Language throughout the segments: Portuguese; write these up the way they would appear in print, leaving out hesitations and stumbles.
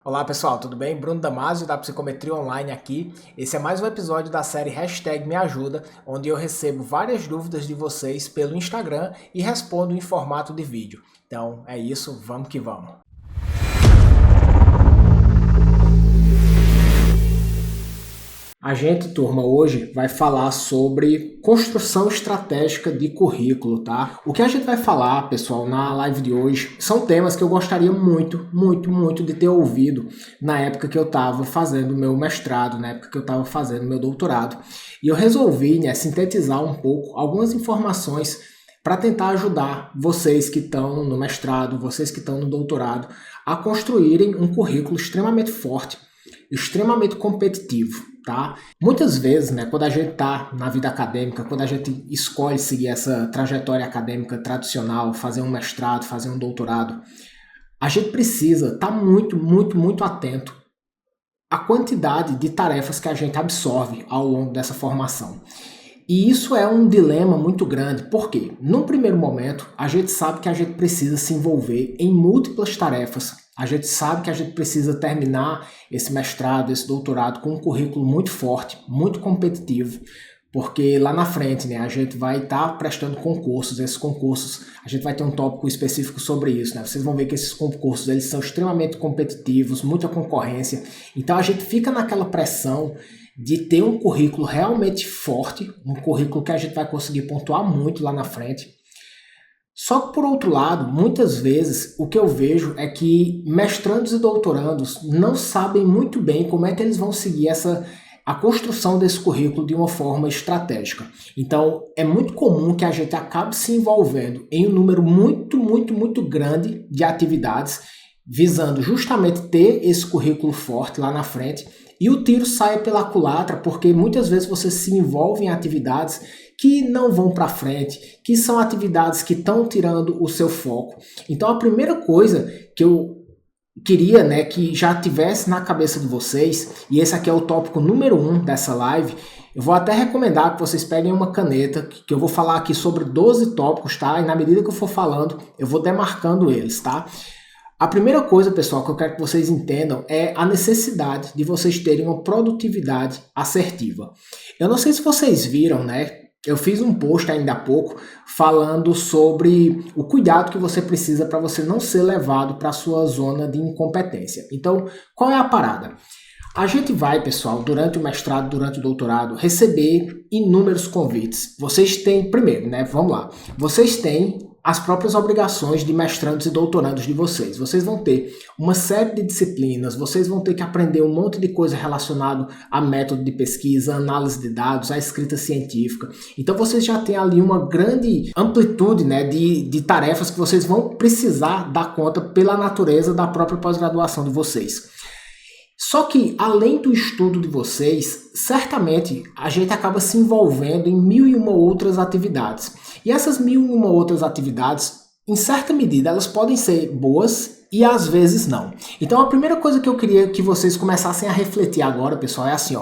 Olá pessoal, tudo bem? Bruno Damasio da Psicometria Online aqui. Esse é mais um episódio da série Me Ajuda, onde eu recebo várias dúvidas de vocês pelo Instagram e respondo em formato de vídeo. Então é isso, vamos que vamos. A gente, turma, hoje vai falar sobre construção estratégica de currículo, tá? O que a gente vai falar, pessoal, na live de hoje são temas que eu gostaria muito de ter ouvido na época que eu estava fazendo meu mestrado, na época que eu estava fazendo meu doutorado. E eu resolvi, sintetizar um pouco algumas informações para tentar ajudar vocês que estão no mestrado, vocês que estão no doutorado, a construírem um currículo extremamente forte, extremamente competitivo, tá? Muitas vezes, quando a gente tá na vida acadêmica, quando a gente escolhe seguir essa trajetória acadêmica tradicional, fazer um mestrado, fazer um doutorado, a gente precisa estar muito atento à quantidade de tarefas que a gente absorve ao longo dessa formação. E isso é um dilema muito grande, porque, num primeiro momento, a gente sabe que a gente precisa se envolver em múltiplas tarefas. A gente sabe que a gente precisa terminar esse mestrado, esse doutorado com um currículo muito forte, muito competitivo, porque lá na frente, a gente vai estar prestando concursos. Esses concursos, a gente vai ter um tópico específico sobre isso, Vocês vão ver que esses concursos, eles são extremamente competitivos, muita concorrência. Então a gente fica naquela pressão de ter um currículo realmente forte, um currículo que a gente vai conseguir pontuar muito lá na frente. Só que, por outro lado, muitas vezes o que eu vejo é que mestrandos e doutorandos não sabem muito bem como é que eles vão seguir a construção desse currículo de uma forma estratégica. Então, é muito comum que a gente acabe se envolvendo em um número muito grande de atividades, visando justamente ter esse currículo forte lá na frente, e o tiro sai pela culatra, porque muitas vezes você se envolve em atividades que não vão para frente, que são atividades que estão tirando o seu foco. Então a primeira coisa que eu queria, que já tivesse na cabeça de vocês, e esse aqui é o tópico número 1 dessa live, eu vou até recomendar que vocês peguem uma caneta, que eu vou falar aqui sobre 12 tópicos, tá? E na medida que eu for falando, eu vou demarcando eles, tá? A primeira coisa, pessoal, que eu quero que vocês entendam é a necessidade de vocês terem uma produtividade assertiva. Eu não sei se vocês viram, Eu fiz um post ainda há pouco falando sobre o cuidado que você precisa para você não ser levado para a sua zona de incompetência. Então, qual é a parada? A gente vai, pessoal, durante o mestrado, durante o doutorado, receber inúmeros convites. Vocês têm, primeiro, vamos lá. Vocês têm as próprias obrigações de mestrandos e doutorandos de vocês. Vocês vão ter uma série de disciplinas, vocês vão ter que aprender um monte de coisa relacionado a método de pesquisa, análise de dados, a escrita científica. Então vocês já têm ali uma grande amplitude de tarefas que vocês vão precisar dar conta pela natureza da própria pós-graduação de vocês. Só que, além do estudo de vocês, certamente a gente acaba se envolvendo em 1001 outras atividades. E essas 1001 outras atividades, em certa medida, elas podem ser boas e às vezes não. Então a primeira coisa que eu queria que vocês começassem a refletir agora, pessoal, é assim,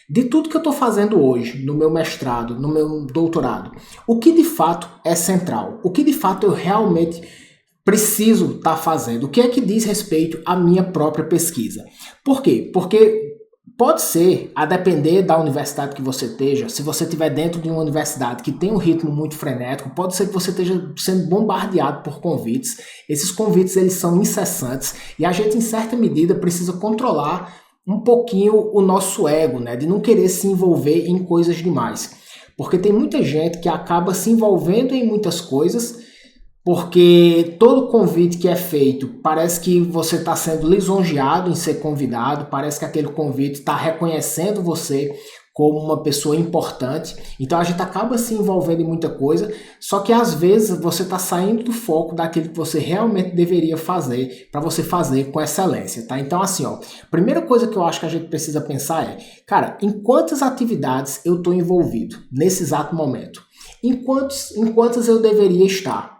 de tudo que eu estou fazendo hoje, no meu mestrado, no meu doutorado, o que de fato é central? O que de fato eu realmente preciso estar fazendo? O que é que diz respeito à minha própria pesquisa? Por quê? Porque pode ser, a depender da universidade que você esteja, se você estiver dentro de uma universidade que tem um ritmo muito frenético, pode ser que você esteja sendo bombardeado por convites. Esses convites, eles são incessantes e a gente, em certa medida, precisa controlar um pouquinho o nosso ego, de não querer se envolver em coisas demais. Porque tem muita gente que acaba se envolvendo em muitas coisas porque todo convite que é feito, parece que você está sendo lisonjeado em ser convidado, parece que aquele convite está reconhecendo você como uma pessoa importante, então a gente acaba se envolvendo em muita coisa, só que às vezes você está saindo do foco daquilo que você realmente deveria fazer, para você fazer com excelência, tá? Então assim, primeira coisa que eu acho que a gente precisa pensar é, cara, em quantas atividades eu estou envolvido nesse exato momento? Em quantas eu deveria estar?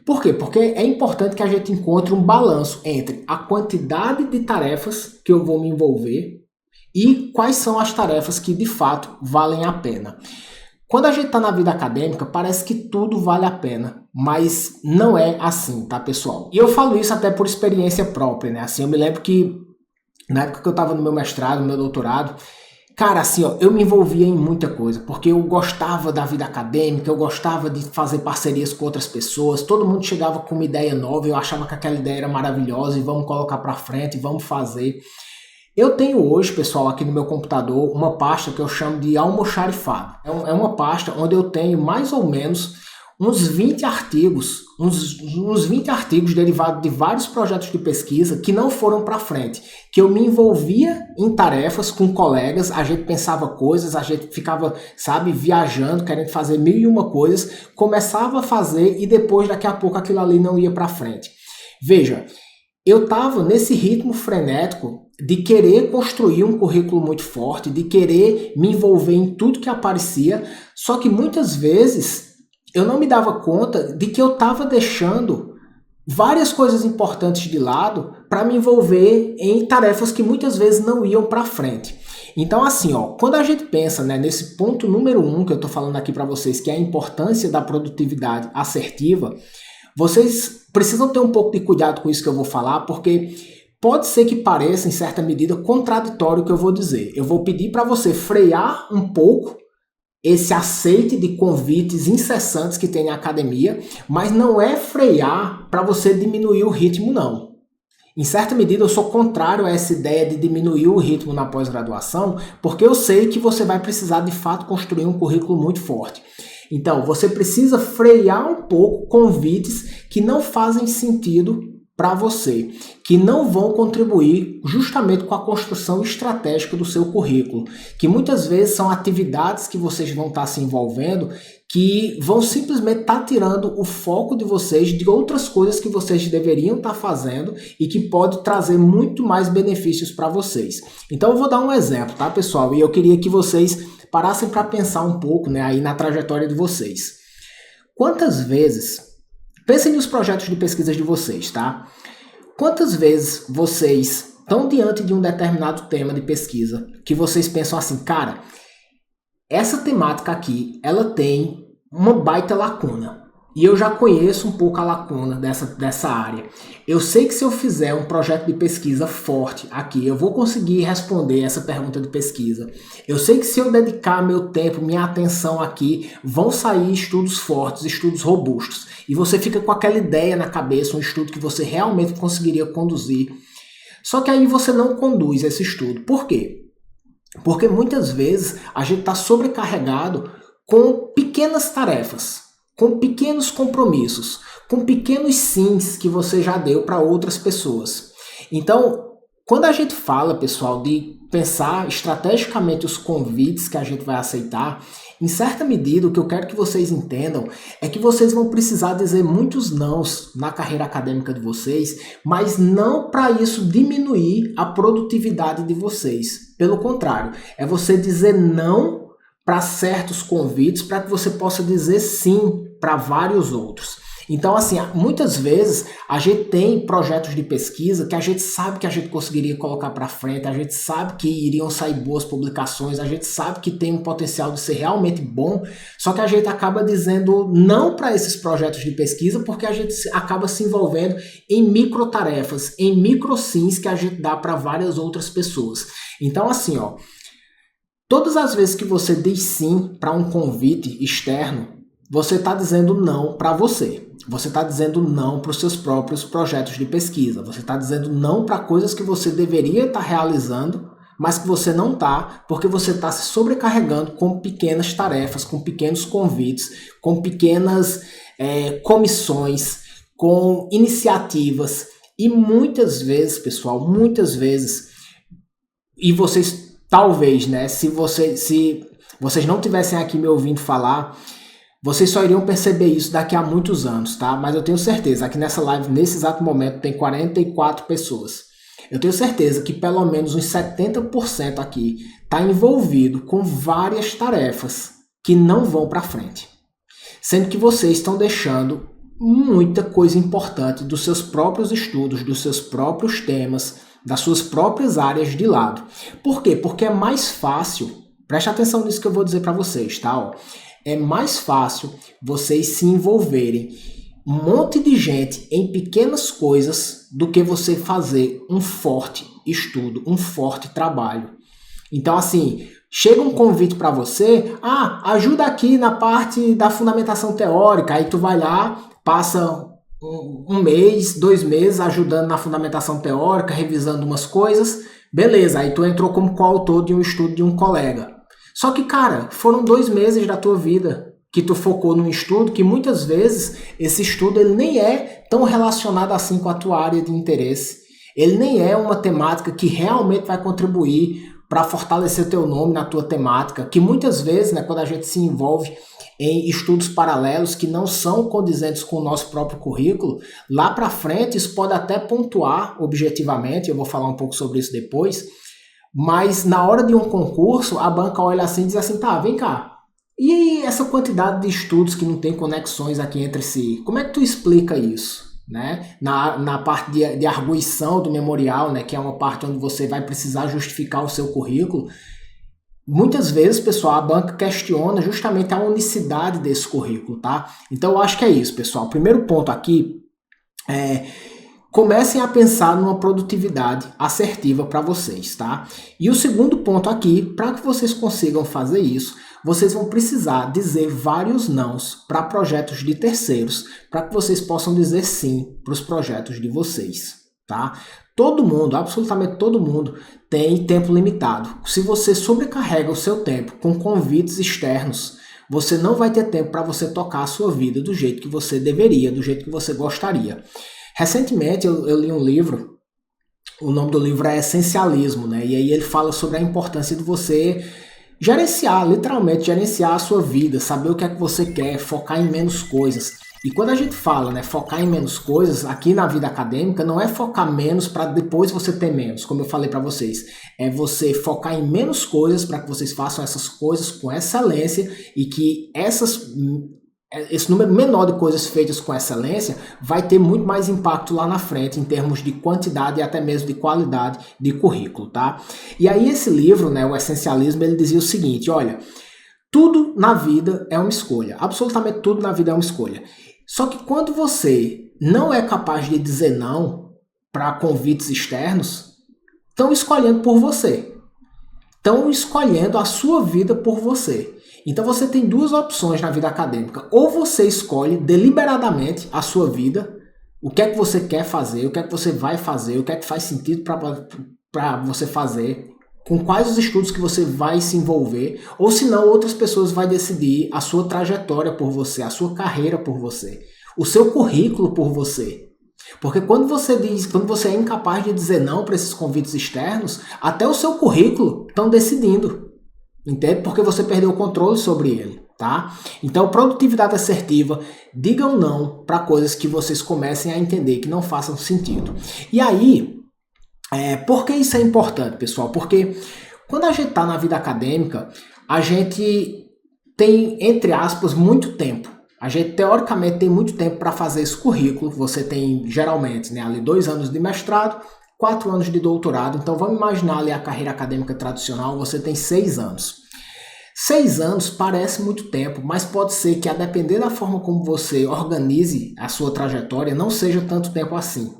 Por quê? Porque é importante que a gente encontre um balanço entre a quantidade de tarefas que eu vou me envolver e quais são as tarefas que de fato valem a pena. Quando a gente está na vida acadêmica, parece que tudo vale a pena, mas não é assim, tá, pessoal? E eu falo isso até por experiência própria, né? Assim, eu me lembro que na época que eu estava no meu mestrado, no meu doutorado, cara, assim, ó, eu me envolvia em muita coisa, porque eu gostava da vida acadêmica, eu gostava de fazer parcerias com outras pessoas, todo mundo chegava com uma ideia nova, eu achava que aquela ideia era maravilhosa e vamos colocar para frente, vamos fazer. Eu tenho hoje, pessoal, aqui no meu computador, uma pasta que eu chamo de almoxarifado. É uma pasta onde eu tenho mais ou menos uns 20 artigos, uns 20 artigos derivados de vários projetos de pesquisa que não foram para frente, que eu me envolvia em tarefas com colegas, a gente pensava coisas, a gente ficava, sabe, viajando, querendo fazer mil e uma coisas, começava a fazer e depois, daqui a pouco, aquilo ali não ia para frente. Veja, eu estava nesse ritmo frenético de querer construir um currículo muito forte, de querer me envolver em tudo que aparecia, só que muitas vezes eu não me dava conta de que eu estava deixando várias coisas importantes de lado para me envolver em tarefas que muitas vezes não iam para frente. Então assim, ó, quando a gente pensa, né, nesse ponto número 1 que eu estou falando aqui para vocês, que é a importância da produtividade assertiva, vocês precisam ter um pouco de cuidado com isso que eu vou falar, porque pode ser que pareça, em certa medida, contraditório o que eu vou dizer. Eu vou pedir para você frear um pouco esse aceite de convites incessantes que tem na academia, mas não é frear para você diminuir o ritmo, não. Em certa medida, eu sou contrário a essa ideia de diminuir o ritmo na pós-graduação, porque eu sei que você vai precisar, de fato, construir um currículo muito forte. Então, você precisa frear um pouco convites que não fazem sentido para você, que não vão contribuir justamente com a construção estratégica do seu currículo, que muitas vezes são atividades que vocês vão estar se envolvendo que vão simplesmente estar tirando o foco de vocês de outras coisas que vocês deveriam estar fazendo e que pode trazer muito mais benefícios para vocês. Então eu vou dar um exemplo, tá, pessoal? E eu queria que vocês parassem para pensar um pouco, né, aí na trajetória de vocês. Quantas vezes, pensem nos projetos de pesquisa de vocês, tá? Quantas vezes vocês estão diante de um determinado tema de pesquisa que vocês pensam assim, cara, essa temática aqui, ela tem uma baita lacuna. E eu já conheço um pouco a lacuna dessa área. Eu sei que se eu fizer um projeto de pesquisa forte aqui, eu vou conseguir responder essa pergunta de pesquisa. Eu sei que se eu dedicar meu tempo, minha atenção aqui, vão sair estudos fortes, estudos robustos. E você fica com aquela ideia na cabeça, um estudo que você realmente conseguiria conduzir. Só que aí você não conduz esse estudo. Por quê? Porque muitas vezes a gente está sobrecarregado com pequenas tarefas, com pequenos compromissos, com pequenos sims que você já deu para outras pessoas. Então, quando a gente fala, pessoal, de pensar estrategicamente os convites que a gente vai aceitar, em certa medida, o que eu quero que vocês entendam é que vocês vão precisar dizer muitos nãos na carreira acadêmica de vocês, mas não para isso diminuir a produtividade de vocês. Pelo contrário, é você dizer não para certos convites para que você possa dizer sim para vários outros. Então, assim, muitas vezes a gente tem projetos de pesquisa que a gente sabe que a gente conseguiria colocar para frente, a gente sabe que iriam sair boas publicações, a gente sabe que tem um potencial de ser realmente bom, só que a gente acaba dizendo não para esses projetos de pesquisa porque a gente acaba se envolvendo em microtarefas, em micro-sims que a gente dá para várias outras pessoas. Então, assim, ó, todas as vezes que você diz sim para um convite externo, você está dizendo não para você. Você está dizendo não para os seus próprios projetos de pesquisa. Você está dizendo não para coisas que você deveria estar realizando, mas que você não está, porque você está se sobrecarregando com pequenas tarefas, com pequenos convites, com pequenas comissões, com iniciativas. E muitas vezes, pessoal, muitas vezes, e vocês talvez, né, se vocês não tivessem aqui me ouvindo falar, vocês só iriam perceber isso daqui a muitos anos, tá? Mas eu tenho certeza, aqui nessa live, nesse exato momento, tem 44 pessoas. Eu tenho certeza que pelo menos uns 70% aqui está envolvido com várias tarefas que não vão para frente. Sendo que vocês estão deixando muita coisa importante dos seus próprios estudos, dos seus próprios temas, das suas próprias áreas de lado. Por quê? Porque é mais fácil, preste atenção nisso que eu vou dizer para vocês, tá? é mais fácil vocês se envolverem um monte de gente em pequenas coisas do que você fazer um forte estudo, um forte trabalho. Então, assim, chega um convite para você, ajuda aqui na parte da fundamentação teórica, aí tu vai lá, passa um mês, 2 meses ajudando na fundamentação teórica, revisando umas coisas, beleza, aí tu entrou como coautor de um estudo de um colega. Só que, cara, foram 2 meses da tua vida que tu focou num estudo que muitas vezes esse estudo ele nem é tão relacionado assim com a tua área de interesse. Ele nem é uma temática que realmente vai contribuir para fortalecer teu nome na tua temática, que muitas vezes, né, quando a gente se envolve em estudos paralelos que não são condizentes com o nosso próprio currículo, lá para frente isso pode até pontuar objetivamente, eu vou falar um pouco sobre isso depois, mas na hora de um concurso, a banca olha assim e diz assim, tá, vem cá, e essa quantidade de estudos que não tem conexões aqui entre si, como é que tu explica isso? Né? Na parte de arguição do memorial, né, que é uma parte onde você vai precisar justificar o seu currículo, muitas vezes, pessoal, a banca questiona justamente a unicidade desse currículo, tá? Então eu acho que é isso, pessoal. O primeiro ponto aqui é comecem a pensar numa produtividade assertiva para vocês, tá? E o segundo ponto aqui, para que vocês consigam fazer isso, vocês vão precisar dizer vários nãos para projetos de terceiros, para que vocês possam dizer sim para os projetos de vocês, tá? Todo mundo, absolutamente todo mundo, tem tempo limitado. Se você sobrecarrega o seu tempo com convites externos, você não vai ter tempo para você tocar a sua vida do jeito que você deveria, do jeito que você gostaria. Recentemente eu li um livro, o nome do livro é Essencialismo, né? E aí ele fala sobre a importância de você gerenciar, literalmente gerenciar a sua vida, saber o que é que você quer, focar em menos coisas. E quando a gente fala, né, focar em menos coisas, aqui na vida acadêmica, não é focar menos para depois você ter menos, como eu falei para vocês. É você focar em menos coisas para que vocês façam essas coisas com excelência e que esse número menor de coisas feitas com excelência vai ter muito mais impacto lá na frente em termos de quantidade e até mesmo de qualidade de currículo, tá? E aí esse livro, né, o Essencialismo, ele dizia o seguinte, olha, tudo na vida é uma escolha, absolutamente tudo na vida é uma escolha. Só que quando você não é capaz de dizer não para convites externos, estão escolhendo por você. Estão escolhendo a sua vida por você. Então você tem 2 opções na vida acadêmica. Ou você escolhe deliberadamente a sua vida, o que é que você quer fazer, o que é que você vai fazer, o que é que faz sentido para você fazer, com quais os estudos que você vai se envolver, ou se não, outras pessoas vão decidir a sua trajetória por você, a sua carreira por você, o seu currículo por você. Porque quando você é incapaz de dizer não para esses convites externos, até o seu currículo estão decidindo. Entende? Porque você perdeu o controle sobre ele, tá? Então, produtividade assertiva, digam não para coisas que vocês comecem a entender que não façam sentido. E aí, por que isso é importante, pessoal? Porque quando a gente está na vida acadêmica, a gente tem, entre aspas, muito tempo. A gente, teoricamente, tem muito tempo para fazer esse currículo. Você tem, geralmente, né, ali 2 anos de mestrado, 4 anos de doutorado. Então, vamos imaginar ali a carreira acadêmica tradicional, você tem 6 anos. 6 anos parece muito tempo, mas pode ser que, a depender da forma como você organize a sua trajetória, não seja tanto tempo assim.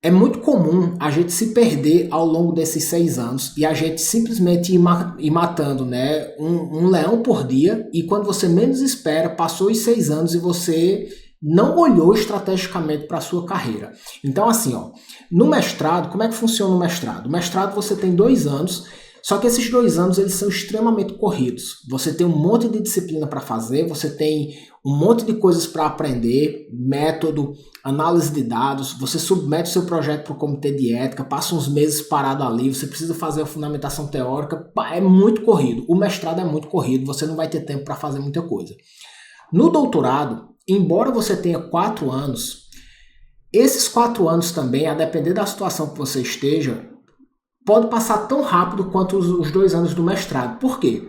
É muito comum a gente se perder ao longo desses 6 anos e a gente simplesmente ir matando, né, um leão por dia, e quando você menos espera, passou os 6 anos e você não olhou estrategicamente para a sua carreira. Então, assim, ó, no mestrado, como é que funciona o mestrado? O mestrado você tem 2 anos, só que esses 2 anos eles são extremamente corridos. Você tem um monte de disciplina para fazer, você tem um monte de coisas para aprender, método, análise de dados, você submete o seu projeto para o comitê de ética, passa uns meses parado ali, você precisa fazer a fundamentação teórica, é muito corrido. O mestrado é muito corrido, você não vai ter tempo para fazer muita coisa. No doutorado, embora você tenha 4 anos, esses 4 anos também, a depender da situação que você esteja, pode passar tão rápido quanto os 2 anos do mestrado. Por quê?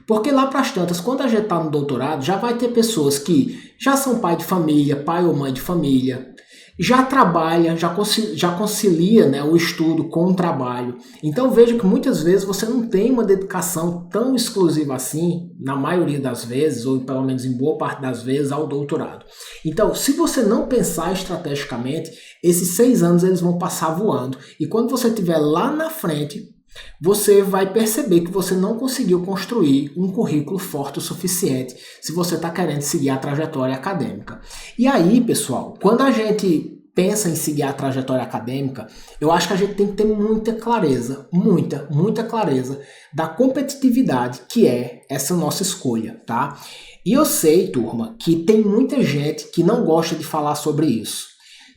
Porque lá para as tantas, quando a gente está no doutorado, já vai ter pessoas que já são pai de família, pai ou mãe de família, já trabalha, já concilia, né, o estudo com o trabalho. Então veja que muitas vezes você não tem uma dedicação tão exclusiva assim, na maioria das vezes, ou pelo menos em boa parte das vezes, ao doutorado. Então, se você não pensar estrategicamente, esses 6 anos eles vão passar voando. E quando você estiver lá na frente, você vai perceber que você não conseguiu construir um currículo forte o suficiente se você está querendo seguir a trajetória acadêmica. E aí, pessoal, quando a gente pensa em seguir a trajetória acadêmica, eu acho que a gente tem que ter muita clareza, muita clareza da competitividade que é essa nossa escolha, tá? E eu sei, turma, que tem muita gente que não gosta de falar sobre isso.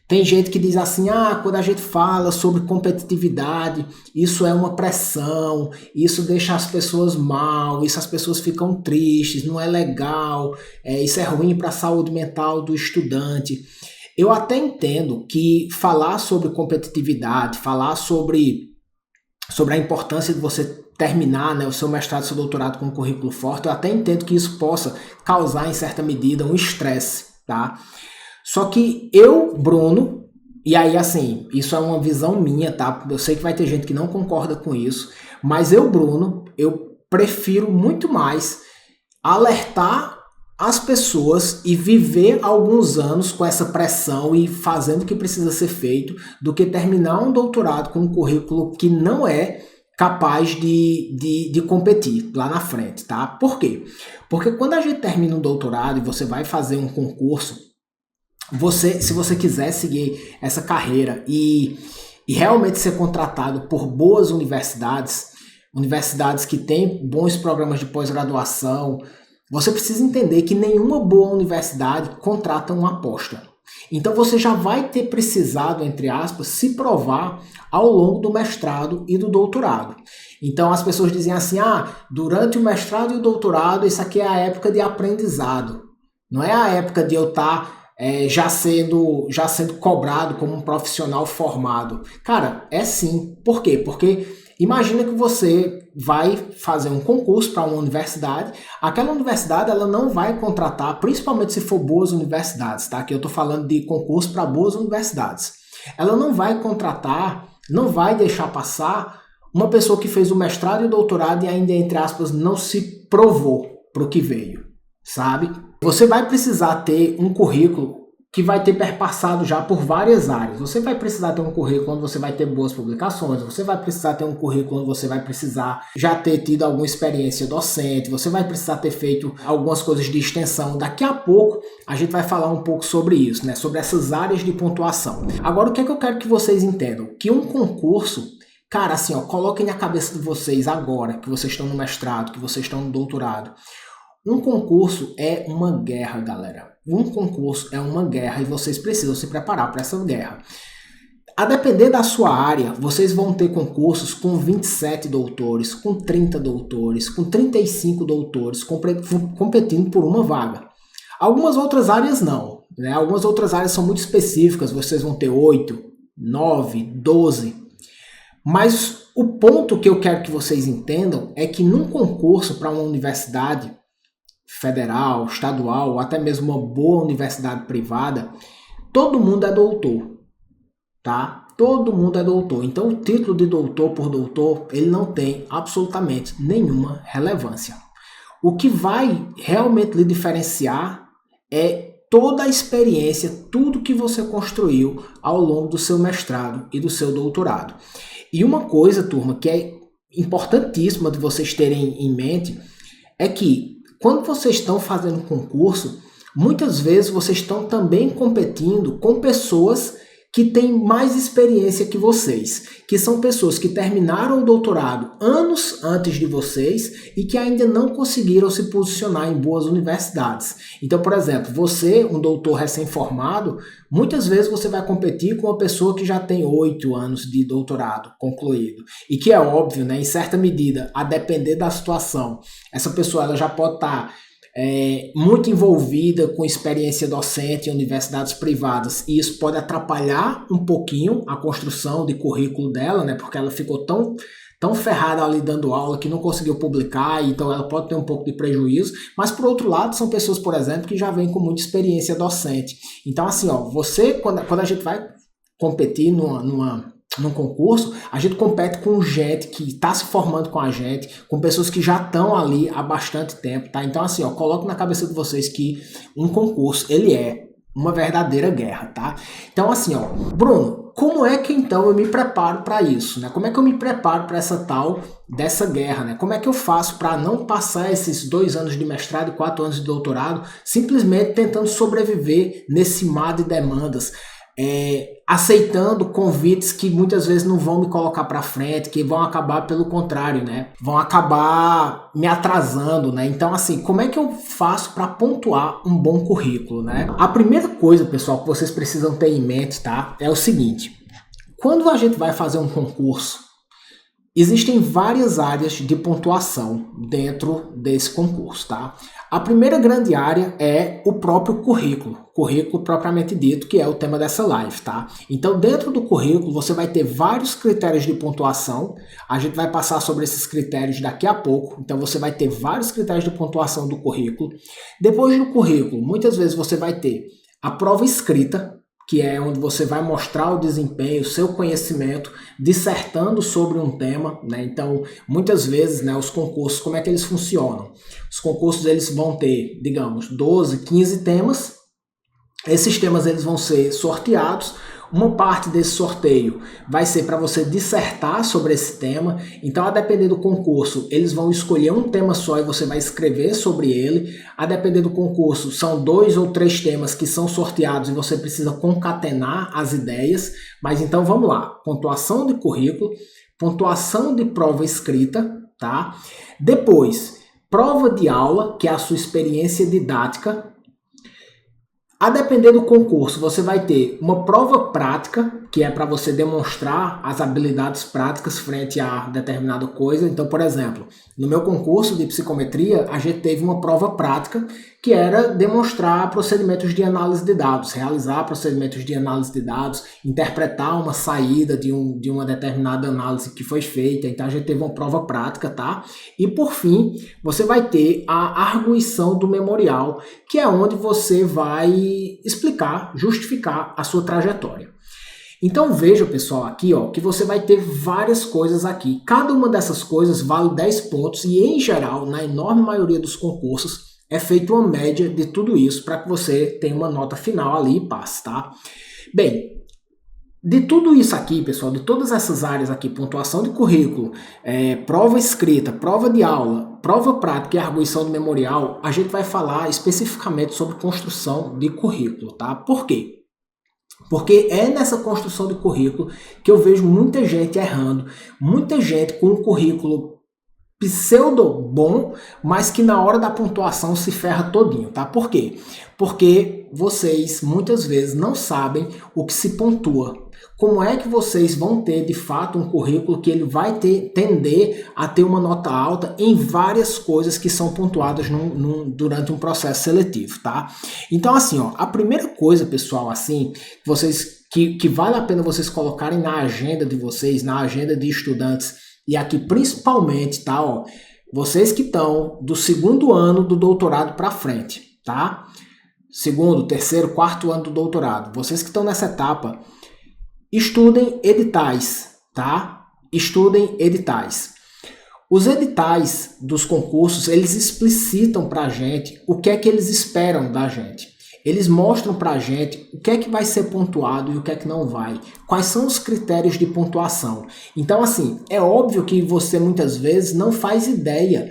Tem gente que diz assim, quando a gente fala sobre competitividade, isso é uma pressão, isso deixa as pessoas mal, isso as pessoas ficam tristes, não é legal, isso é ruim para a saúde mental do estudante. Eu até entendo que falar sobre competitividade, falar sobre a importância de você terminar, né, o seu mestrado e seu doutorado com um currículo forte, eu até entendo que isso possa causar, em certa medida, um estresse, tá? Só que eu, Bruno, e aí assim, isso é uma visão minha, tá? Eu sei que vai ter gente que não concorda com isso, mas eu, Bruno, eu prefiro muito mais alertar as pessoas e viver alguns anos com essa pressão e fazendo o que precisa ser feito, do que terminar um doutorado com um currículo que não é capaz de competir lá na frente, tá? Por quê? Porque quando a gente termina um doutorado e você vai fazer um concurso, se você quiser seguir essa carreira e realmente ser contratado por boas universidades que têm bons programas de pós-graduação, você precisa entender que nenhuma boa universidade contrata uma aposta. Então você já vai ter precisado, entre aspas, se provar ao longo do mestrado e do doutorado. Então as pessoas dizem assim, durante o mestrado e o doutorado, isso aqui é a época de aprendizado. Não é a época de eu estar já sendo cobrado como um profissional formado. Cara, é sim. Por quê? Porque imagina que você vai fazer um concurso para uma universidade, aquela universidade ela não vai contratar, principalmente se for boas universidades, tá? Aqui eu estou falando de concurso para boas universidades. Ela não vai contratar, não vai deixar passar uma pessoa que fez o mestrado e o doutorado e ainda, entre aspas, não se provou para o que veio, sabe? Você vai precisar ter um currículo que vai ter perpassado já por várias áreas. Você vai precisar ter um currículo onde você vai ter boas publicações, você vai precisar ter um currículo onde você vai precisar já ter tido alguma experiência docente, você vai precisar ter feito algumas coisas de extensão. Daqui a pouco a gente vai falar um pouco sobre isso, né? Sobre essas áreas de pontuação. Agora, o que é que eu quero que vocês entendam? Que um concurso, cara, assim, coloquem na cabeça de vocês agora, que vocês estão no mestrado, que vocês estão no doutorado. Um concurso é uma guerra, galera. Um concurso é uma guerra e vocês precisam se preparar para essa guerra. A depender da sua área, vocês vão ter concursos com 27 doutores, com 30 doutores, com 35 doutores competindo por uma vaga. Algumas outras áreas não, né? Algumas outras áreas são muito específicas, vocês vão ter 8, 9, 12. Mas o ponto que eu quero que vocês entendam é que num concurso para uma universidade federal, estadual, ou até mesmo uma boa universidade privada, todo mundo é doutor, tá? Todo mundo é doutor. Então o título de doutor por doutor, ele não tem absolutamente nenhuma relevância. O que vai realmente lhe diferenciar é toda a experiência, tudo que você construiu ao longo do seu mestrado e do seu doutorado. E uma coisa, turma, que é importantíssima de vocês terem em mente é que quando vocês estão fazendo concurso, muitas vezes vocês estão também competindo com pessoas que têm mais experiência que vocês, que são pessoas que terminaram o doutorado anos antes de vocês e que ainda não conseguiram se posicionar em boas universidades. Então, por exemplo, você, um doutor recém-formado, muitas vezes você vai competir com uma pessoa que já tem 8 anos de doutorado concluído. E que é óbvio, né, em certa medida, a depender da situação, essa pessoa ela já pode estar muito envolvida com experiência docente em universidades privadas, e isso pode atrapalhar um pouquinho a construção de currículo dela, né, porque ela ficou tão ferrada ali dando aula que não conseguiu publicar, então ela pode ter um pouco de prejuízo, mas por outro lado são pessoas, por exemplo, que já vêm com muita experiência docente. Então assim, ó, você, quando a gente vai competir num concurso, a gente compete com gente que está se formando com a gente, com pessoas que já estão ali há bastante tempo, tá? Então assim, ó, coloque na cabeça de vocês que um concurso, ele é uma verdadeira guerra, tá? Então assim, ó, Bruno, como é que então eu me preparo para isso, né? Como é que eu me preparo para essa tal dessa guerra, né? Como é que eu faço para não passar esses 2 anos de mestrado e 4 anos de doutorado simplesmente tentando sobreviver nesse mar de demandas, aceitando convites que muitas vezes não vão me colocar para frente, que vão acabar pelo contrário, né? Vão acabar me atrasando, né? Então assim, como é que eu faço para pontuar um bom currículo, né? A primeira coisa, pessoal, que vocês precisam ter em mente, tá? É o seguinte: quando a gente vai fazer um concurso, existem várias áreas de pontuação dentro desse concurso, tá? A primeira grande área é o próprio currículo propriamente dito, que é o tema dessa live, tá? Então, dentro do currículo, você vai ter vários critérios de pontuação. A gente vai passar sobre esses critérios daqui a pouco. Então, você vai ter vários critérios de pontuação do currículo. Depois do currículo, muitas vezes você vai ter a prova escrita, que é onde você vai mostrar o desempenho, o seu conhecimento, dissertando sobre um tema, né? Então, muitas vezes, né, os concursos, como é que eles funcionam? Os concursos, eles vão ter, digamos, 12, 15 temas. Esses temas, eles vão ser sorteados. Uma parte desse sorteio vai ser para você dissertar sobre esse tema. Então, a depender do concurso, eles vão escolher um tema só e você vai escrever sobre ele. A depender do concurso, são 2 ou 3 temas que são sorteados e você precisa concatenar as ideias. Mas então, vamos lá. Pontuação de currículo, pontuação de prova escrita, tá? Depois, prova de aula, que é a sua experiência didática. A depender do concurso, você vai ter uma prova prática, que é para você demonstrar as habilidades práticas frente a determinada coisa. Então, por exemplo, no meu concurso de psicometria, a gente teve uma prova prática que era demonstrar procedimentos de análise de dados, realizar procedimentos de análise de dados, interpretar uma saída de uma determinada análise que foi feita. Então, a gente teve uma prova prática, tá? E, por fim, você vai ter a arguição do memorial, que é onde você vai explicar, justificar a sua trajetória. Então veja, pessoal, aqui ó, que você vai ter várias coisas aqui. Cada uma dessas coisas vale 10 pontos e, em geral, na enorme maioria dos concursos, é feita uma média de tudo isso para que você tenha uma nota final ali e passe, tá? Bem, de tudo isso aqui, pessoal, de todas essas áreas aqui, pontuação de currículo, prova escrita, prova de aula, prova prática e arguição do memorial, a gente vai falar especificamente sobre construção de currículo, tá? Por quê? Porque é nessa construção de currículo que eu vejo muita gente errando, muita gente com um currículo pseudo bom, mas que na hora da pontuação se ferra todinho, tá? Por quê? Porque vocês muitas vezes não sabem o que se pontua. Como é que vocês vão ter de fato um currículo que ele vai tender a ter uma nota alta em várias coisas que são pontuadas durante um processo seletivo, tá? Então assim, ó, a primeira coisa, pessoal, assim, que vale a pena vocês colocarem na agenda de vocês, na agenda de estudantes, e aqui principalmente, tá, ó, vocês que estão do 2º ano do doutorado para frente, tá? 2º, 3º, 4º ano do doutorado, vocês que estão nessa etapa, estudem editais, tá? Estudem editais. Os editais dos concursos, eles explicitam para a gente o que é que eles esperam da gente. Eles mostram para a gente o que é que vai ser pontuado e o que é que não vai. Quais são os critérios de pontuação. Então, assim, é óbvio que você muitas vezes não faz ideia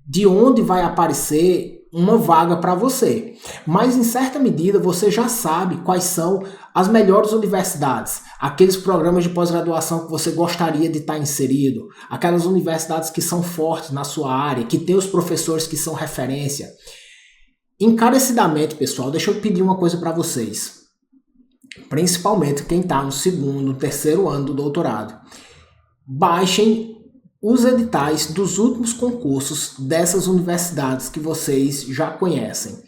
de onde vai aparecer uma vaga para você. Mas, em certa medida, você já sabe quais são as melhores universidades, aqueles programas de pós-graduação que você gostaria de estar inserido, aquelas universidades que são fortes na sua área, que tem os professores que são referência. Encarecidamente, pessoal, deixa eu pedir uma coisa para vocês, principalmente quem está no 2º, 3º ano do doutorado. Baixem os editais dos últimos concursos dessas universidades que vocês já conhecem.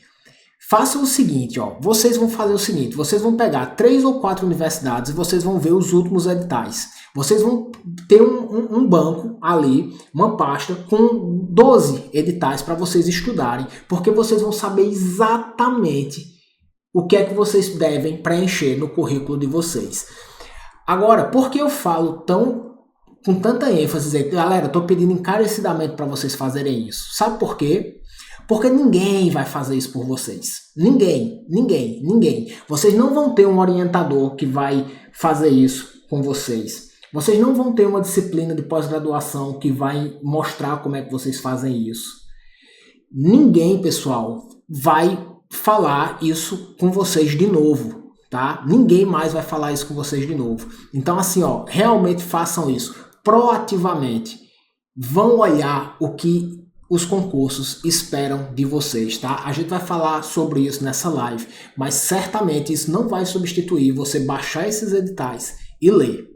Façam o seguinte, ó, vocês vão fazer o seguinte, vocês vão pegar 3 ou 4 universidades e vocês vão ver os últimos editais. Vocês vão ter um banco ali, uma pasta com 12 editais para vocês estudarem, porque vocês vão saber exatamente o que é que vocês devem preencher no currículo de vocês. Agora, por que eu falo com tanta ênfase, galera, eu estou pedindo encarecidamente para vocês fazerem isso? Sabe por quê? Porque ninguém vai fazer isso por vocês. Ninguém. Vocês não vão ter um orientador que vai fazer isso com vocês. Vocês não vão ter uma disciplina de pós-graduação que vai mostrar como é que vocês fazem isso. Ninguém, pessoal, vai falar isso com vocês de novo, tá? Ninguém mais vai falar isso com vocês de novo. Então, assim, realmente façam isso proativamente. Vão olhar o que os concursos esperam de vocês, tá? A gente vai falar sobre isso nessa live, mas certamente isso não vai substituir você baixar esses editais e ler,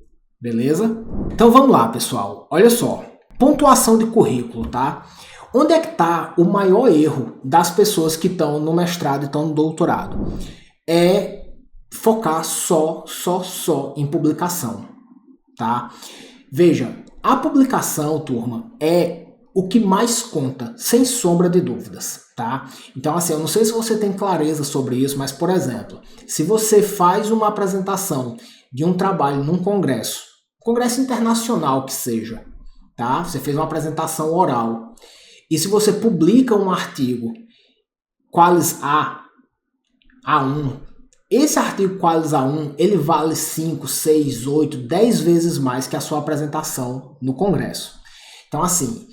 beleza? Então vamos lá, pessoal. Olha só, pontuação de currículo, tá? Onde é que está o maior erro das pessoas que estão no mestrado e estão no doutorado? É focar só em publicação, tá? Veja, a publicação, turma, é o que mais conta, sem sombra de dúvidas, tá? Então, assim, eu não sei se você tem clareza sobre isso, mas, por exemplo, se você faz uma apresentação de um trabalho num congresso internacional que seja, tá? Você fez uma apresentação oral, e se você publica um artigo Qualis A1, esse artigo Qualis A1, ele vale 5, 6, 8, 10 vezes mais que a sua apresentação no congresso. Então, assim,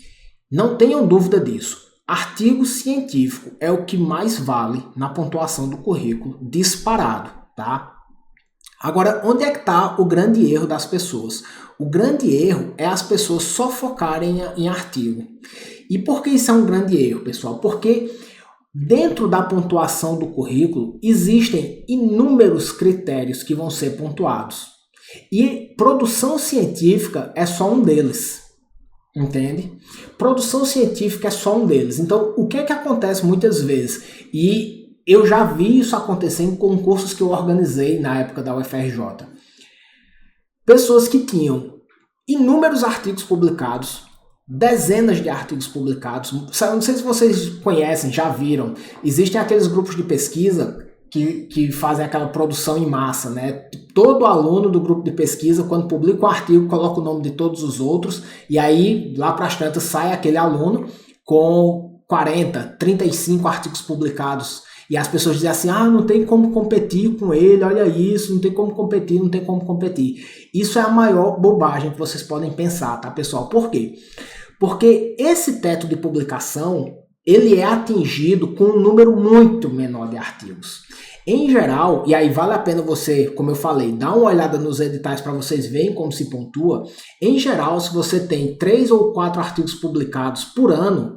não tenham dúvida disso. Artigo científico é o que mais vale na pontuação do currículo, disparado, tá? Agora, onde é que está o grande erro das pessoas? O grande erro é as pessoas só focarem em artigo. E por que isso é um grande erro, pessoal? Porque dentro da pontuação do currículo existem inúmeros critérios que vão ser pontuados. E produção científica é só um deles. Entende? Produção científica é só um deles. Então, o que é que acontece muitas vezes? E eu já vi isso acontecer em concursos que eu organizei na época da UFRJ. Pessoas que tinham inúmeros artigos publicados, dezenas de artigos publicados. Não sei se vocês conhecem, já viram. Existem aqueles grupos de pesquisa que fazem aquela produção em massa, né? Todo aluno do grupo de pesquisa, quando publica um artigo, coloca o nome de todos os outros, e aí, lá para as tantas, sai aquele aluno com 40, 35 artigos publicados. E as pessoas dizem assim, não tem como competir com ele, olha isso, não tem como competir. Isso é a maior bobagem que vocês podem pensar, tá, pessoal? Por quê? Porque esse teto de publicação, ele é atingido com um número muito menor de artigos. Em geral, e aí vale a pena você, como eu falei, dar uma olhada nos editais para vocês verem como se pontua. Em geral, se você tem 3 ou 4 artigos publicados por ano,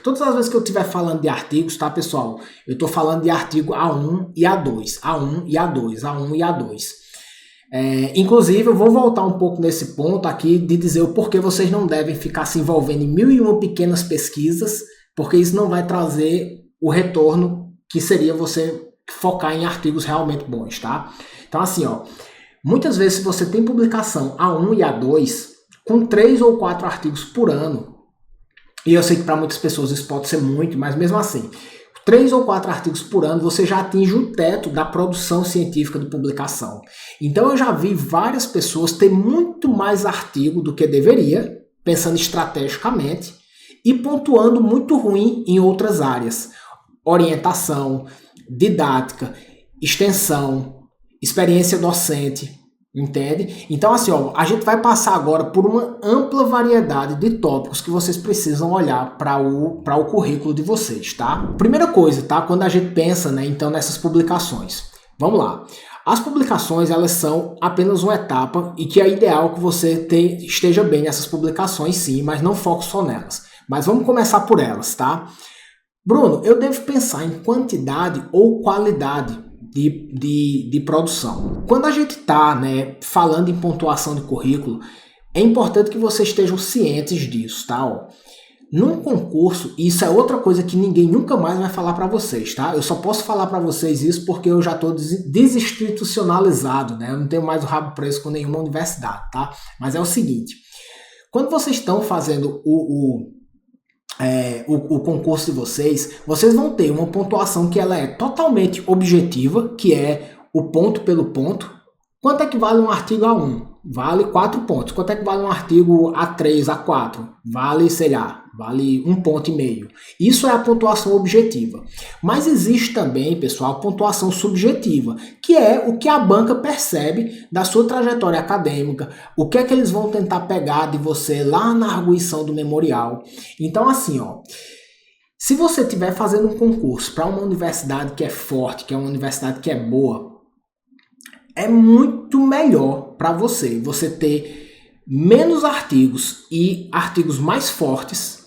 todas as vezes que eu estiver falando de artigos, tá, pessoal? Eu estou falando de artigo A1 e A2, A1 e A2, A1 e A2. Inclusive, eu vou voltar um pouco nesse ponto aqui de dizer o porquê vocês não devem ficar se envolvendo em 1001 pequenas pesquisas, porque isso não vai trazer o retorno que seria você focar em artigos realmente bons, tá? Então, assim, muitas vezes se você tem publicação A1 e A2, com 3 ou 4 artigos por ano, e eu sei que para muitas pessoas isso pode ser muito, mas mesmo assim, 3 ou 4 artigos por ano, você já atinge o teto da produção científica de publicação. Então, eu já vi várias pessoas ter muito mais artigo do que deveria, pensando estrategicamente, e pontuando muito ruim em outras áreas. Orientação, didática, extensão, experiência docente, entende? Então, assim, a gente vai passar agora por uma ampla variedade de tópicos que vocês precisam olhar para o currículo de vocês, tá? Primeira coisa, tá? Quando a gente pensa, né, então, nessas publicações. Vamos lá. As publicações, elas são apenas uma etapa e que é ideal que você esteja bem nessas publicações, sim, mas não foque só nelas. Mas vamos começar por elas, tá? Bruno, eu devo pensar em quantidade ou qualidade de produção. Quando a gente está, né, falando em pontuação de currículo, é importante que vocês estejam cientes disso, tá? Num concurso, isso é outra coisa que ninguém nunca mais vai falar para vocês, tá? Eu só posso falar para vocês isso porque eu já estou desinstitucionalizado, né? Eu não tenho mais o rabo preso com nenhuma universidade, tá? Mas é o seguinte, quando vocês estão fazendo o concurso de vocês, vocês vão ter uma pontuação que ela é totalmente objetiva, que é o ponto pelo ponto. Quanto é que vale um artigo A1? Vale 4 pontos. Quanto é que vale um artigo A3, A4? Vale, sei lá, vale 1,5 ponto. Isso é a pontuação objetiva. Mas existe também, pessoal, a pontuação subjetiva, que é o que a banca percebe da sua trajetória acadêmica, o que é que eles vão tentar pegar de você lá na arguição do memorial. Então, assim, ó, se você estiver fazendo um concurso para uma universidade que é forte, que é uma universidade que é boa, é muito melhor para você ter menos artigos e artigos mais fortes,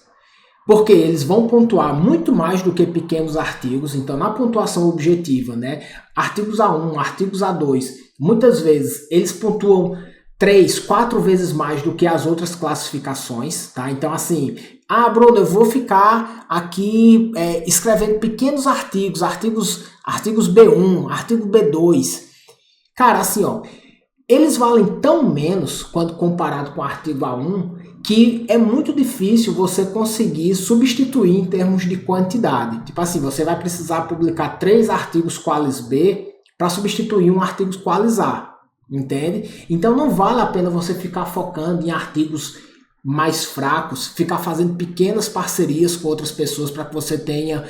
porque eles vão pontuar muito mais do que pequenos artigos. Então, na pontuação objetiva, né, artigos A1, artigos A2, muitas vezes eles pontuam 3, 4 vezes mais do que as outras classificações, tá? Então, assim, Bruno, eu vou ficar aqui escrevendo pequenos artigos B1, artigo B2. Cara, assim, ó, eles valem tão menos quando comparado com o artigo A1 que é muito difícil você conseguir substituir em termos de quantidade. Tipo assim, você vai precisar publicar 3 artigos qualis B para substituir um artigo qualis A, entende? Então não vale a pena você ficar focando em artigos mais fracos, ficar fazendo pequenas parcerias com outras pessoas para que você tenha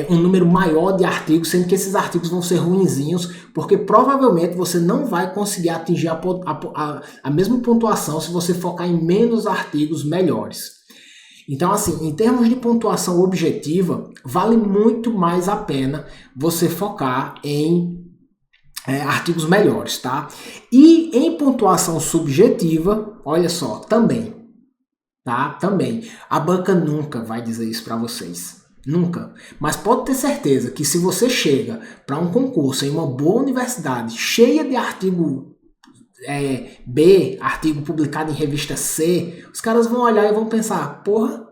um número maior de artigos, sendo que esses artigos vão ser ruinzinhos, porque provavelmente você não vai conseguir atingir a mesma pontuação se você focar em menos artigos melhores. Então, assim, em termos de pontuação objetiva, vale muito mais a pena você focar em artigos melhores, tá? E em pontuação subjetiva, olha só, também. Tá? Também. A banca nunca vai dizer isso para vocês. Nunca. Mas pode ter certeza que se você chega para um concurso em uma boa universidade, cheia de artigo B, artigo publicado em revista C, os caras vão olhar e vão pensar, porra,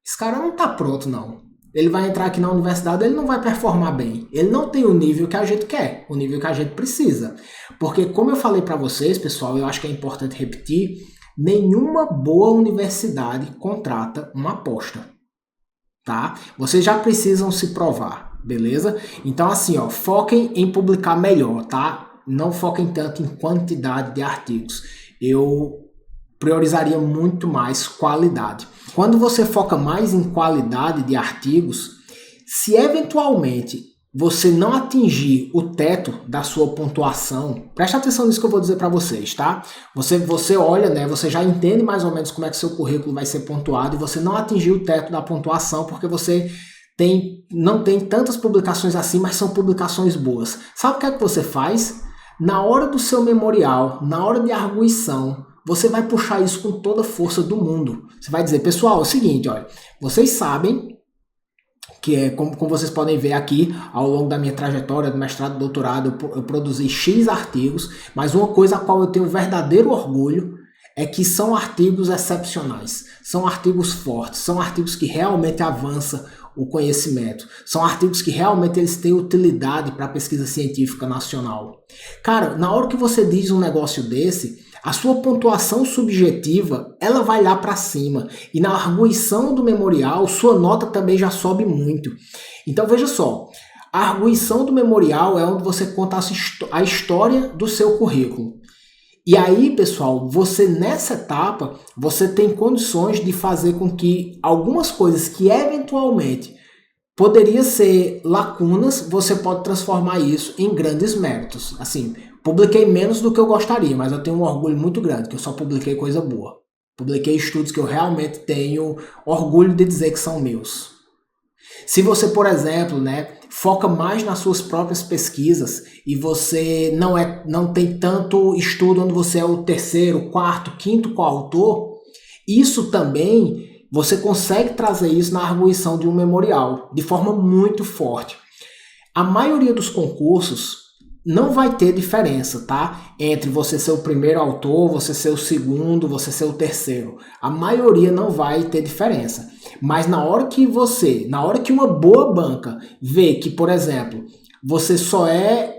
esse cara não tá pronto não. Ele vai entrar aqui na universidade, ele não vai performar bem. Ele não tem o nível que a gente quer, o nível que a gente precisa. Porque como eu falei para vocês, pessoal, eu acho que é importante repetir, nenhuma boa universidade contrata uma aposta, tá? Vocês já precisam se provar, beleza? Então, assim, ó, foquem em publicar melhor, tá? Não foquem tanto em quantidade de artigos. Eu priorizaria muito mais qualidade. Quando você foca mais em qualidade de artigos, se eventualmente você não atingir o teto da sua pontuação, presta atenção nisso que eu vou dizer para vocês, tá? Você olha, né? Você já entende mais ou menos como é que seu currículo vai ser pontuado e você não atingiu o teto da pontuação porque você não tem tantas publicações assim, mas são publicações boas. Sabe o que é que você faz? Na hora do seu memorial, na hora de arguição, você vai puxar isso com toda a força do mundo. Você vai dizer, pessoal, é o seguinte, olha, vocês sabem que como vocês podem ver aqui, ao longo da minha trajetória do mestrado e doutorado, eu produzi X artigos, mas uma coisa a qual eu tenho verdadeiro orgulho é que são artigos excepcionais, são artigos fortes, são artigos que realmente avançam o conhecimento, são artigos que realmente eles têm utilidade para a pesquisa científica nacional. Cara, na hora que você diz um negócio desse, a sua pontuação subjetiva, ela vai lá para cima. E na arguição do memorial, sua nota também já sobe muito. Então veja só, a arguição do memorial é onde você conta a história do seu currículo. E aí, pessoal, você nessa etapa, você tem condições de fazer com que algumas coisas que eventualmente poderiam ser lacunas, você pode transformar isso em grandes méritos. Assim, publiquei menos do que eu gostaria, mas eu tenho um orgulho muito grande, que eu só publiquei coisa boa. Publiquei estudos que eu realmente tenho orgulho de dizer que são meus. Se você, por exemplo, foca mais nas suas próprias pesquisas e você não tem tanto estudo onde você é o terceiro, quarto, quinto coautor, isso também você consegue trazer isso na arguição de um memorial de forma muito forte. A maioria dos concursos não vai ter diferença, tá? Entre você ser o primeiro autor, você ser o segundo, você ser o terceiro. A maioria não vai ter diferença. Mas na hora que uma boa banca vê que, por exemplo, você só é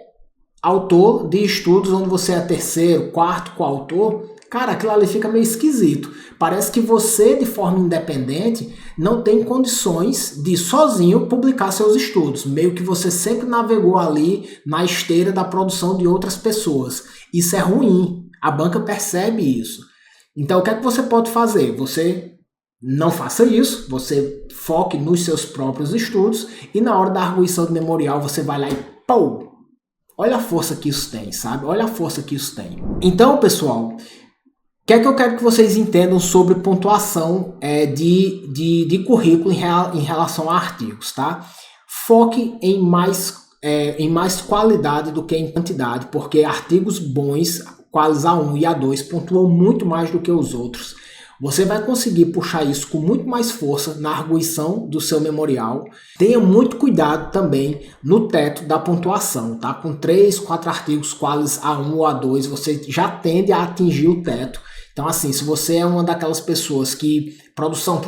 autor de estudos onde você é terceiro, quarto coautor, cara, aquilo ali fica meio esquisito. Parece que você, de forma independente, não tem condições de sozinho publicar seus estudos. Meio que você sempre navegou ali na esteira da produção de outras pessoas. Isso é ruim. A banca percebe isso. Então, o que é que você pode fazer? Você não faça isso, você foque nos seus próprios estudos e na hora da arguição do memorial você vai lá e pô! Olha a força que isso tem, sabe? Olha a força que isso tem. Então, pessoal, o que é que eu quero que vocês entendam sobre pontuação de currículo em relação a artigos, tá? Foque em mais qualidade do que em quantidade, porque artigos bons, quais A1 e A2, pontuam muito mais do que os outros. Você vai conseguir puxar isso com muito mais força na arguição do seu memorial. Tenha muito cuidado também no teto da pontuação, tá? Com 3, 4 artigos, quais A1 ou A2, você já tende a atingir o teto. Então, assim, se você é uma daquelas pessoas que produção,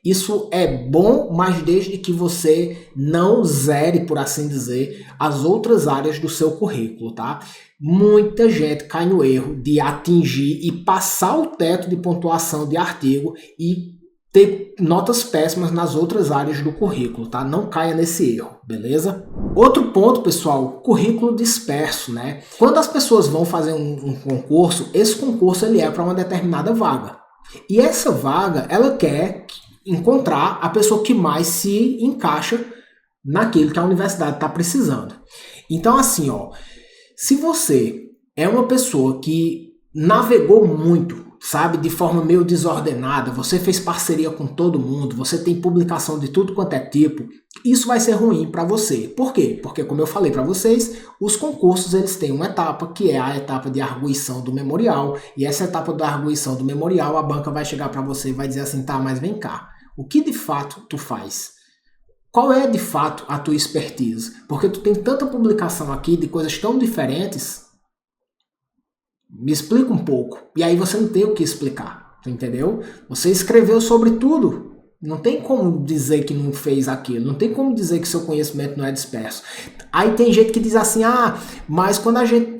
isso é bom, mas desde que você não zere, por assim dizer, as outras áreas do seu currículo, tá? Muita gente cai no erro de atingir e passar o teto de pontuação de artigo e ter notas péssimas nas outras áreas do currículo, tá? Não caia nesse erro, beleza? Outro ponto, pessoal, currículo disperso, né? Quando as pessoas vão fazer um concurso, esse concurso ele é para uma determinada vaga. E essa vaga, ela quer encontrar a pessoa que mais se encaixa naquilo que a universidade está precisando. Então, assim, ó, se você é uma pessoa que navegou muito, sabe, de forma meio desordenada, você fez parceria com todo mundo, você tem publicação de tudo quanto é tipo, isso vai ser ruim para você. Por quê? Porque, como eu falei para vocês, os concursos eles têm uma etapa que é a etapa de arguição do memorial, e essa etapa da arguição do memorial, a banca vai chegar para você e vai dizer assim, tá, mas vem cá, o que de fato tu faz? Qual é de fato a tua expertise? Porque tu tem tanta publicação aqui de coisas tão diferentes. Me explica um pouco. E aí você não tem o que explicar, entendeu? Você escreveu sobre tudo. Não tem como dizer que não fez aquilo. Não tem como dizer que seu conhecimento não é disperso. Aí tem gente que diz assim, mas quando a gente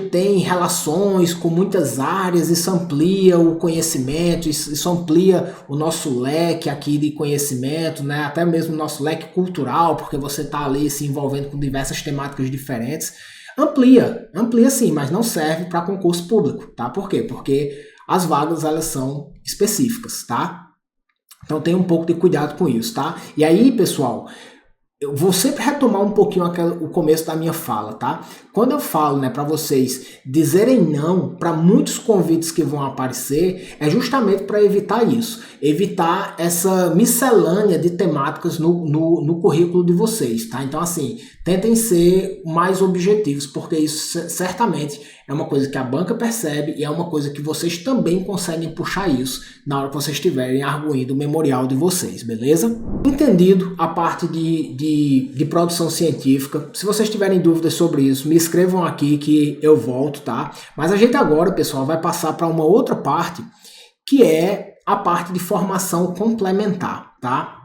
tem relações com muitas áreas, isso amplia o conhecimento, isso amplia o nosso leque aqui de conhecimento, né? Até mesmo o nosso leque cultural, porque você está ali se envolvendo com diversas temáticas diferentes. Amplia sim, mas não serve para concurso público, tá? Por quê? Porque as vagas, elas são específicas, tá? Então tenha um pouco de cuidado com isso, tá? E aí, pessoal, eu vou sempre retomar um pouquinho o começo da minha fala, tá? Quando eu falo, né, para vocês dizerem não para muitos convites que vão aparecer, é justamente para evitar isso, evitar essa miscelânea de temáticas no currículo de vocês, tá? Então, assim, tentem ser mais objetivos, porque isso certamente é uma coisa que a banca percebe e é uma coisa que vocês também conseguem puxar isso na hora que vocês estiverem arguindo o memorial de vocês, beleza? Entendido a parte de produção científica, se vocês tiverem dúvidas sobre isso, me escrevam aqui que eu volto, tá? Mas a gente agora, pessoal, vai passar para uma outra parte, que é a parte de formação complementar, tá?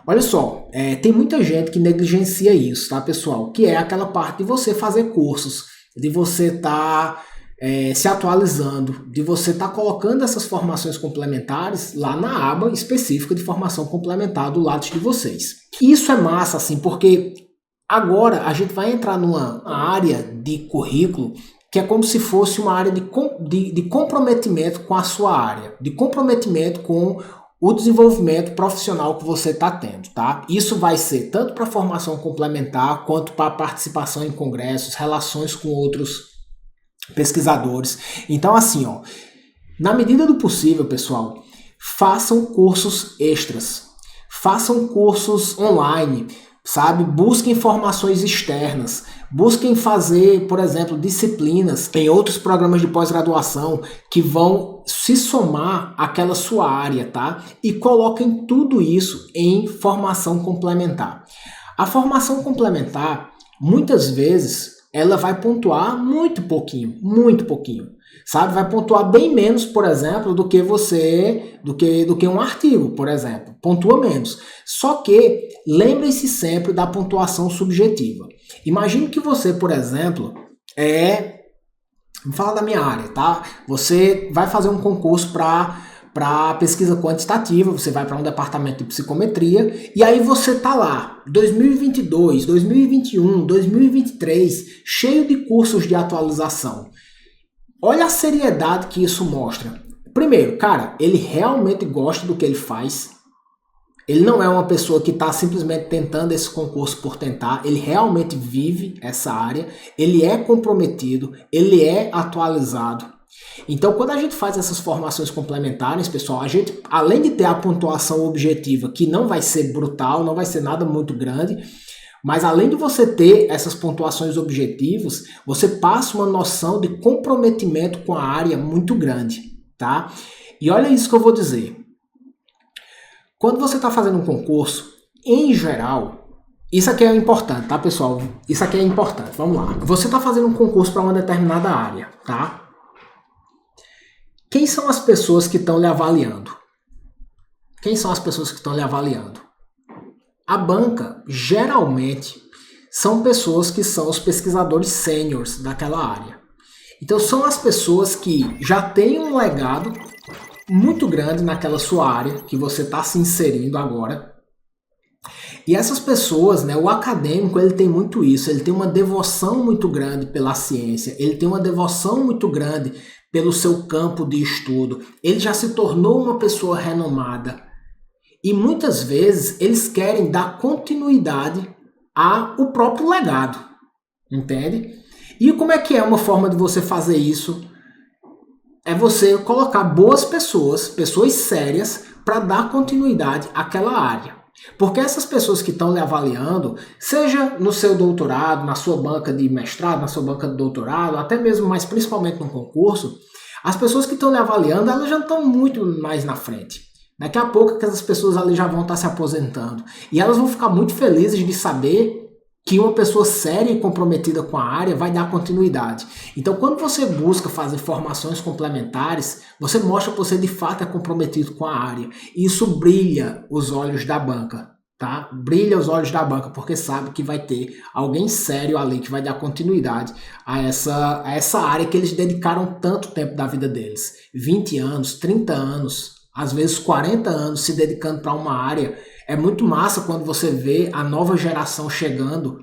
Olha só, tem muita gente que negligencia isso, tá, pessoal? Que é aquela parte de você fazer cursos, de você estar se atualizando, de você estar colocando essas formações complementares lá na aba específica de formação complementar do lado de vocês. Isso é massa, assim, porque agora a gente vai entrar numa área de currículo que é como se fosse uma área de comprometimento com a sua área, de comprometimento com o desenvolvimento profissional que você está tendo, tá? Isso vai ser tanto para formação complementar, quanto para participação em congressos, relações com outros pesquisadores. Então, assim, ó, na medida do possível, pessoal, façam cursos extras, façam cursos online, sabe? Busquem informações externas, busquem fazer, por exemplo, disciplinas em outros programas de pós-graduação que vão se somar àquela sua área, tá? E coloquem tudo isso em formação complementar. A formação complementar, muitas vezes, ela vai pontuar muito pouquinho, sabe? Vai pontuar bem menos, por exemplo, do que um artigo, por exemplo. Pontua menos. Só que lembre-se sempre da pontuação subjetiva. Imagine que você, por exemplo, vou falar da minha área, tá? Você vai fazer um concurso para pesquisa quantitativa, você vai para um departamento de psicometria, e aí você tá lá, 2022, 2021, 2023, cheio de cursos de atualização. Olha a seriedade que isso mostra. Primeiro, cara, ele realmente gosta do que ele faz. Ele não é uma pessoa que está simplesmente tentando esse concurso por tentar, ele realmente vive essa área, ele é comprometido, ele é atualizado. Então, quando a gente faz essas formações complementares, pessoal, a gente, além de ter a pontuação objetiva, que não vai ser brutal, não vai ser nada muito grande, mas além de você ter essas pontuações objetivas, você passa uma noção de comprometimento com a área muito grande, tá? E olha isso que eu vou dizer. Quando você está fazendo um concurso, em geral, isso aqui é importante, tá, pessoal? Isso aqui é importante, vamos lá. Você está fazendo um concurso para uma determinada área, tá? Quem são as pessoas que estão lhe avaliando? Quem são as pessoas que estão lhe avaliando? A banca, geralmente, são pessoas que são os pesquisadores sêniores daquela área. Então, são as pessoas que já têm um legado muito grande naquela sua área que você está se inserindo agora. E essas pessoas, né, o acadêmico, ele tem muito isso, ele tem uma devoção muito grande pela ciência, ele tem uma devoção muito grande pelo seu campo de estudo, ele já se tornou uma pessoa renomada. E muitas vezes eles querem dar continuidade ao próprio legado, entende? E como é que é uma forma de você fazer isso? É você colocar boas pessoas, pessoas sérias, para dar continuidade àquela área. Porque essas pessoas que estão lhe avaliando, seja no seu doutorado, na sua banca de mestrado, na sua banca de doutorado, até mesmo, mas principalmente no concurso, as pessoas que estão lhe avaliando, elas já estão muito mais na frente. Daqui a pouco essas pessoas ali já vão estar se aposentando. E elas vão ficar muito felizes de saber que uma pessoa séria e comprometida com a área vai dar continuidade. Então, quando você busca fazer formações complementares, você mostra que você de fato é comprometido com a área. E isso brilha os olhos da banca, tá? Brilha os olhos da banca, porque sabe que vai ter alguém sério ali que vai dar continuidade a essa área que eles dedicaram tanto tempo da vida deles. 20 anos, 30 anos, às vezes 40 anos se dedicando para uma área. É muito massa quando você vê a nova geração chegando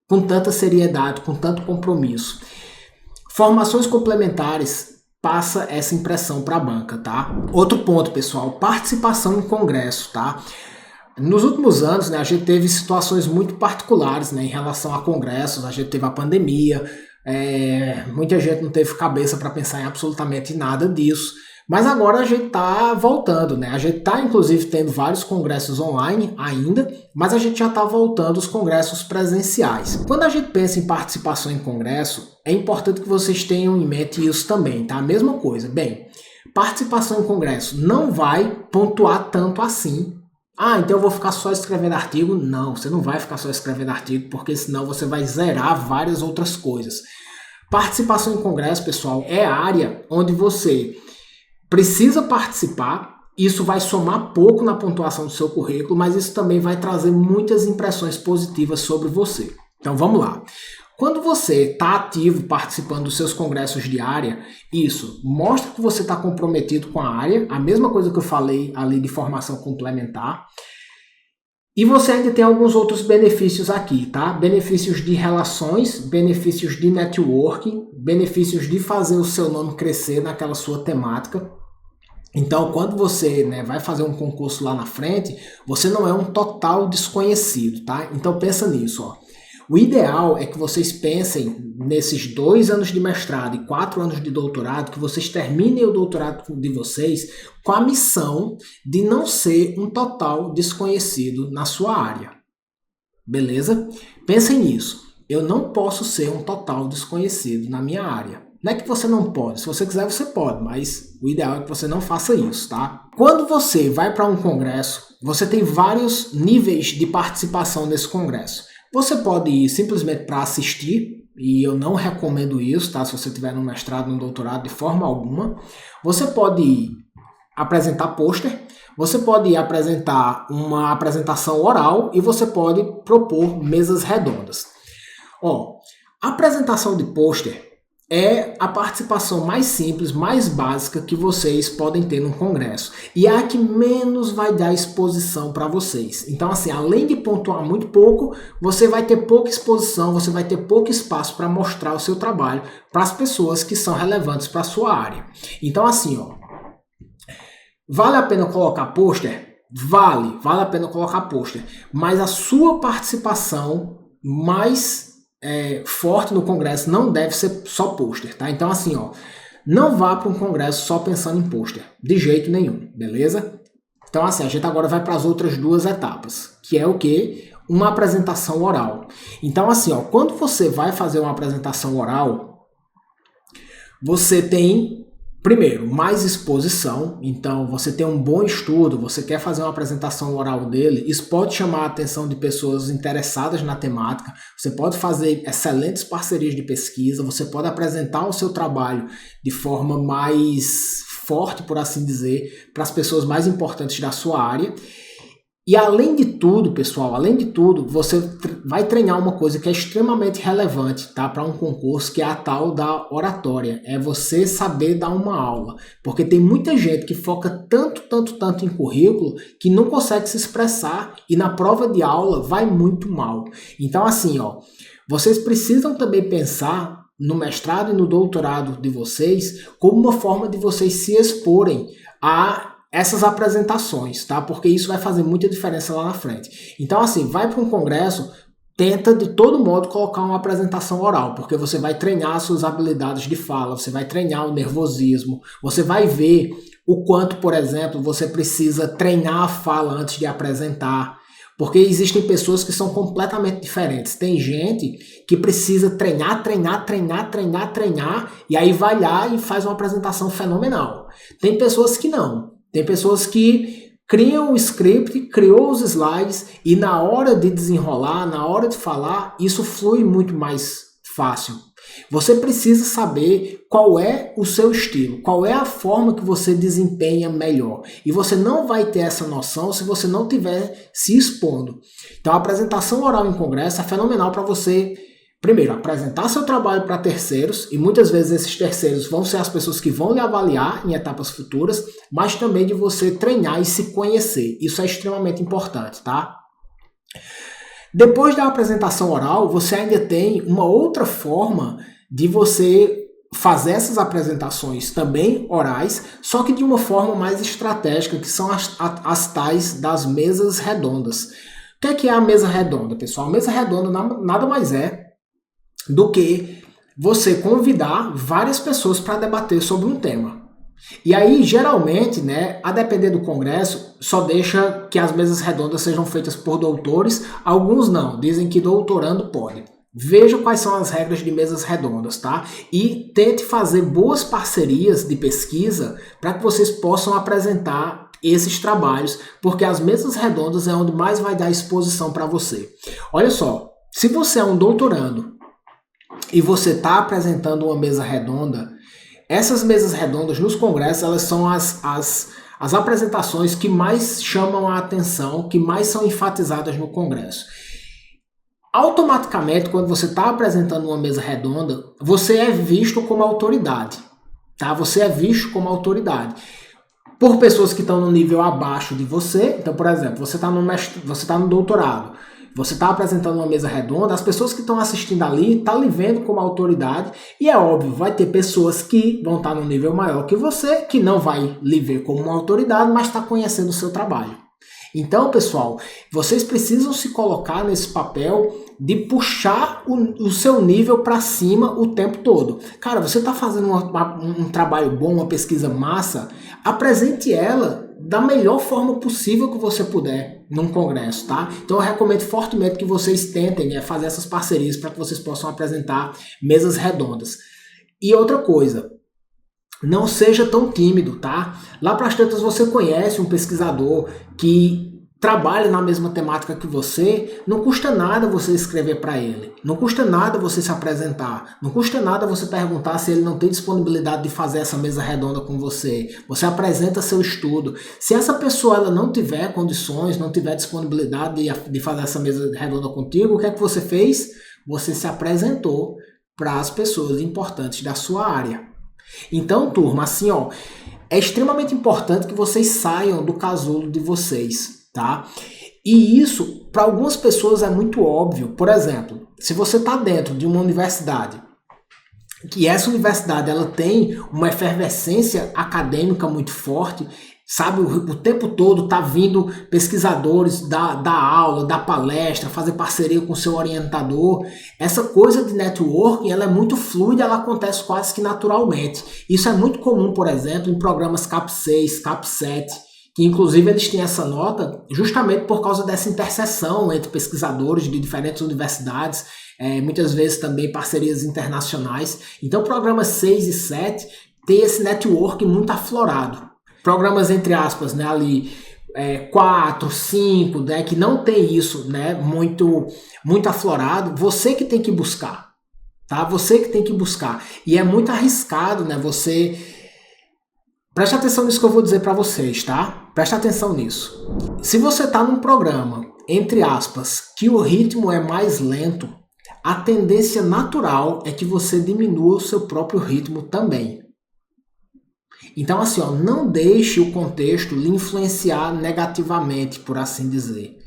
com tanta seriedade, com tanto compromisso. Formações complementares passa essa impressão para a banca, tá? Outro ponto, pessoal, participação em congresso, tá? Nos últimos anos, né, a gente teve situações muito particulares, né, em relação a congressos. A gente teve a pandemia, muita gente não teve cabeça para pensar em absolutamente nada disso. Mas agora a gente está voltando, né? A gente está, inclusive, tendo vários congressos online ainda, mas a gente já está voltando aos congressos presenciais. Quando a gente pensa em participação em congresso, é importante que vocês tenham em mente isso também, tá? A mesma coisa. Bem, participação em congresso não vai pontuar tanto assim. Ah, então eu vou ficar só escrevendo artigo? Não, você não vai ficar só escrevendo artigo, porque senão você vai zerar várias outras coisas. Participação em congresso, pessoal, é a área onde você precisa participar, isso vai somar pouco na pontuação do seu currículo, mas isso também vai trazer muitas impressões positivas sobre você. Então vamos lá. Quando você está ativo participando dos seus congressos de área, isso mostra que você está comprometido com a área, a mesma coisa que eu falei ali de formação complementar. E você ainda tem alguns outros benefícios aqui, tá? Benefícios de relações, benefícios de networking, benefícios de fazer o seu nome crescer naquela sua temática. Então, quando você, né, vai fazer um concurso lá na frente, você não é um total desconhecido, tá? Então pensa nisso, ó. O ideal é que vocês pensem nesses 2 anos de mestrado e 4 anos de doutorado, que vocês terminem o doutorado de vocês com a missão de não ser um total desconhecido na sua área. Beleza? Pensem nisso. Eu não posso ser um total desconhecido na minha área. Não é que você não pode, se você quiser você pode, mas o ideal é que você não faça isso, tá? Quando você vai para um congresso, você tem vários níveis de participação nesse congresso. Você pode ir simplesmente para assistir, e eu não recomendo isso, tá? Se você tiver no mestrado, no doutorado, de forma alguma. Você pode ir apresentar pôster, você pode ir apresentar uma apresentação oral e você pode propor mesas redondas. Ó, a apresentação de pôster é a participação mais simples, mais básica que vocês podem ter no congresso. E é a que menos vai dar exposição para vocês. Então, assim, além de pontuar muito pouco, você vai ter pouca exposição, você vai ter pouco espaço para mostrar o seu trabalho para as pessoas que são relevantes para a sua área. Então, assim, ó, vale a pena colocar pôster? Vale a pena colocar pôster. Mas a sua participação mais forte no congresso não deve ser só pôster, tá? Então assim, ó, não vá para um congresso só pensando em pôster, de jeito nenhum, beleza? Então assim, a gente agora vai para as outras duas etapas, que é o quê? Uma apresentação oral. Então assim, ó, quando você vai fazer uma apresentação oral, você tem primeiro, mais exposição, então você tem um bom estudo, você quer fazer uma apresentação oral dele, isso pode chamar a atenção de pessoas interessadas na temática, você pode fazer excelentes parcerias de pesquisa, você pode apresentar o seu trabalho de forma mais forte, por assim dizer, para as pessoas mais importantes da sua área. E além de tudo, pessoal, você vai treinar uma coisa que é extremamente relevante, tá, para um concurso, que é a tal da oratória. É você saber dar uma aula. Porque tem muita gente que foca tanto em currículo que não consegue se expressar e na prova de aula vai muito mal. Então, assim, ó, vocês precisam também pensar no mestrado e no doutorado de vocês como uma forma de vocês se exporem a essas apresentações, tá? Porque isso vai fazer muita diferença lá na frente. Então, assim, vai para um congresso, tenta de todo modo colocar uma apresentação oral, porque você vai treinar as suas habilidades de fala, você vai treinar o nervosismo, você vai ver o quanto, por exemplo, você precisa treinar a fala antes de apresentar, porque existem pessoas que são completamente diferentes. Tem gente que precisa treinar, e aí vai lá e faz uma apresentação fenomenal. Tem pessoas que não. Tem pessoas que criam o script, criou os slides e na hora de desenrolar, na hora de falar, isso flui muito mais fácil. Você precisa saber qual é o seu estilo, qual é a forma que você desempenha melhor. E você não vai ter essa noção se você não estiver se expondo. Então a apresentação oral em congresso é fenomenal para você, primeiro, apresentar seu trabalho para terceiros, e muitas vezes esses terceiros vão ser as pessoas que vão lhe avaliar em etapas futuras, mas também de você treinar e se conhecer. Isso é extremamente importante, tá? Depois da apresentação oral, você ainda tem uma outra forma de você fazer essas apresentações também orais, só que de uma forma mais estratégica, que são as tais das mesas redondas. O que é a mesa redonda, pessoal? A mesa redonda nada mais é do que você convidar várias pessoas para debater sobre um tema. E aí, geralmente, né, a depender do congresso, só deixa que as mesas redondas sejam feitas por doutores, alguns não, dizem que doutorando pode. Veja quais são as regras de mesas redondas, tá? E tente fazer boas parcerias de pesquisa para que vocês possam apresentar esses trabalhos, porque as mesas redondas é onde mais vai dar exposição para você. Olha só, se você é um doutorando e você está apresentando uma mesa redonda, essas mesas redondas nos congressos, elas são as apresentações que mais chamam a atenção, que mais são enfatizadas no congresso. Automaticamente, quando você está apresentando uma mesa redonda, você é visto como autoridade, tá? Você é visto como autoridade por pessoas que estão no nível abaixo de você. Então, por exemplo, você está no doutorado, você está apresentando uma mesa redonda, as pessoas que estão assistindo ali estão lhe vendo como autoridade, e é óbvio, vai ter pessoas que vão estar no nível maior que você, que não vai lhe ver como uma autoridade, mas está conhecendo o seu trabalho. Então, pessoal, vocês precisam se colocar nesse papel de puxar o seu nível para cima o tempo todo. Cara, você está fazendo um trabalho bom, uma pesquisa massa, apresente ela da melhor forma possível que você puder num congresso, tá? Então eu recomendo fortemente que vocês tentem fazer essas parcerias para que vocês possam apresentar mesas redondas. E outra coisa, não seja tão tímido, tá? Lá para as tantas você conhece um pesquisador que trabalha na mesma temática que você, não custa nada você escrever para ele, não custa nada você se apresentar, não custa nada você perguntar se ele não tem disponibilidade de fazer essa mesa redonda com você. Você apresenta seu estudo. Se essa pessoa ela não tiver condições, não tiver disponibilidade de fazer essa mesa redonda contigo, o que é que você fez? Você se apresentou para as pessoas importantes da sua área. Então, turma, assim, ó, é extremamente importante que vocês saiam do casulo de vocês, tá? E isso, para algumas pessoas, é muito óbvio. Por exemplo, se você está dentro de uma universidade, que essa universidade ela tem uma efervescência acadêmica muito forte, sabe, o tempo todo tá vindo pesquisadores da aula, da palestra, fazer parceria com o seu orientador. Essa coisa de networking, ela é muito fluida, ela acontece quase que naturalmente. Isso é muito comum, por exemplo, em programas CAP 6, CAP 7, que inclusive eles têm essa nota justamente por causa dessa interseção entre pesquisadores de diferentes universidades, muitas vezes também parcerias internacionais. Então, programas 6 e 7 tem esse networking muito aflorado. Programas, entre aspas, né, ali 4, 5, né, que não tem isso, né, muito aflorado, você que tem que buscar, tá? Você que tem que buscar. E é muito arriscado, né, você... Preste atenção nisso que eu vou dizer para vocês, tá? Preste atenção nisso. Se você tá num programa, entre aspas, que o ritmo é mais lento, a tendência natural é que você diminua o seu próprio ritmo também. Então, assim, ó, não deixe o contexto lhe influenciar negativamente, por assim dizer.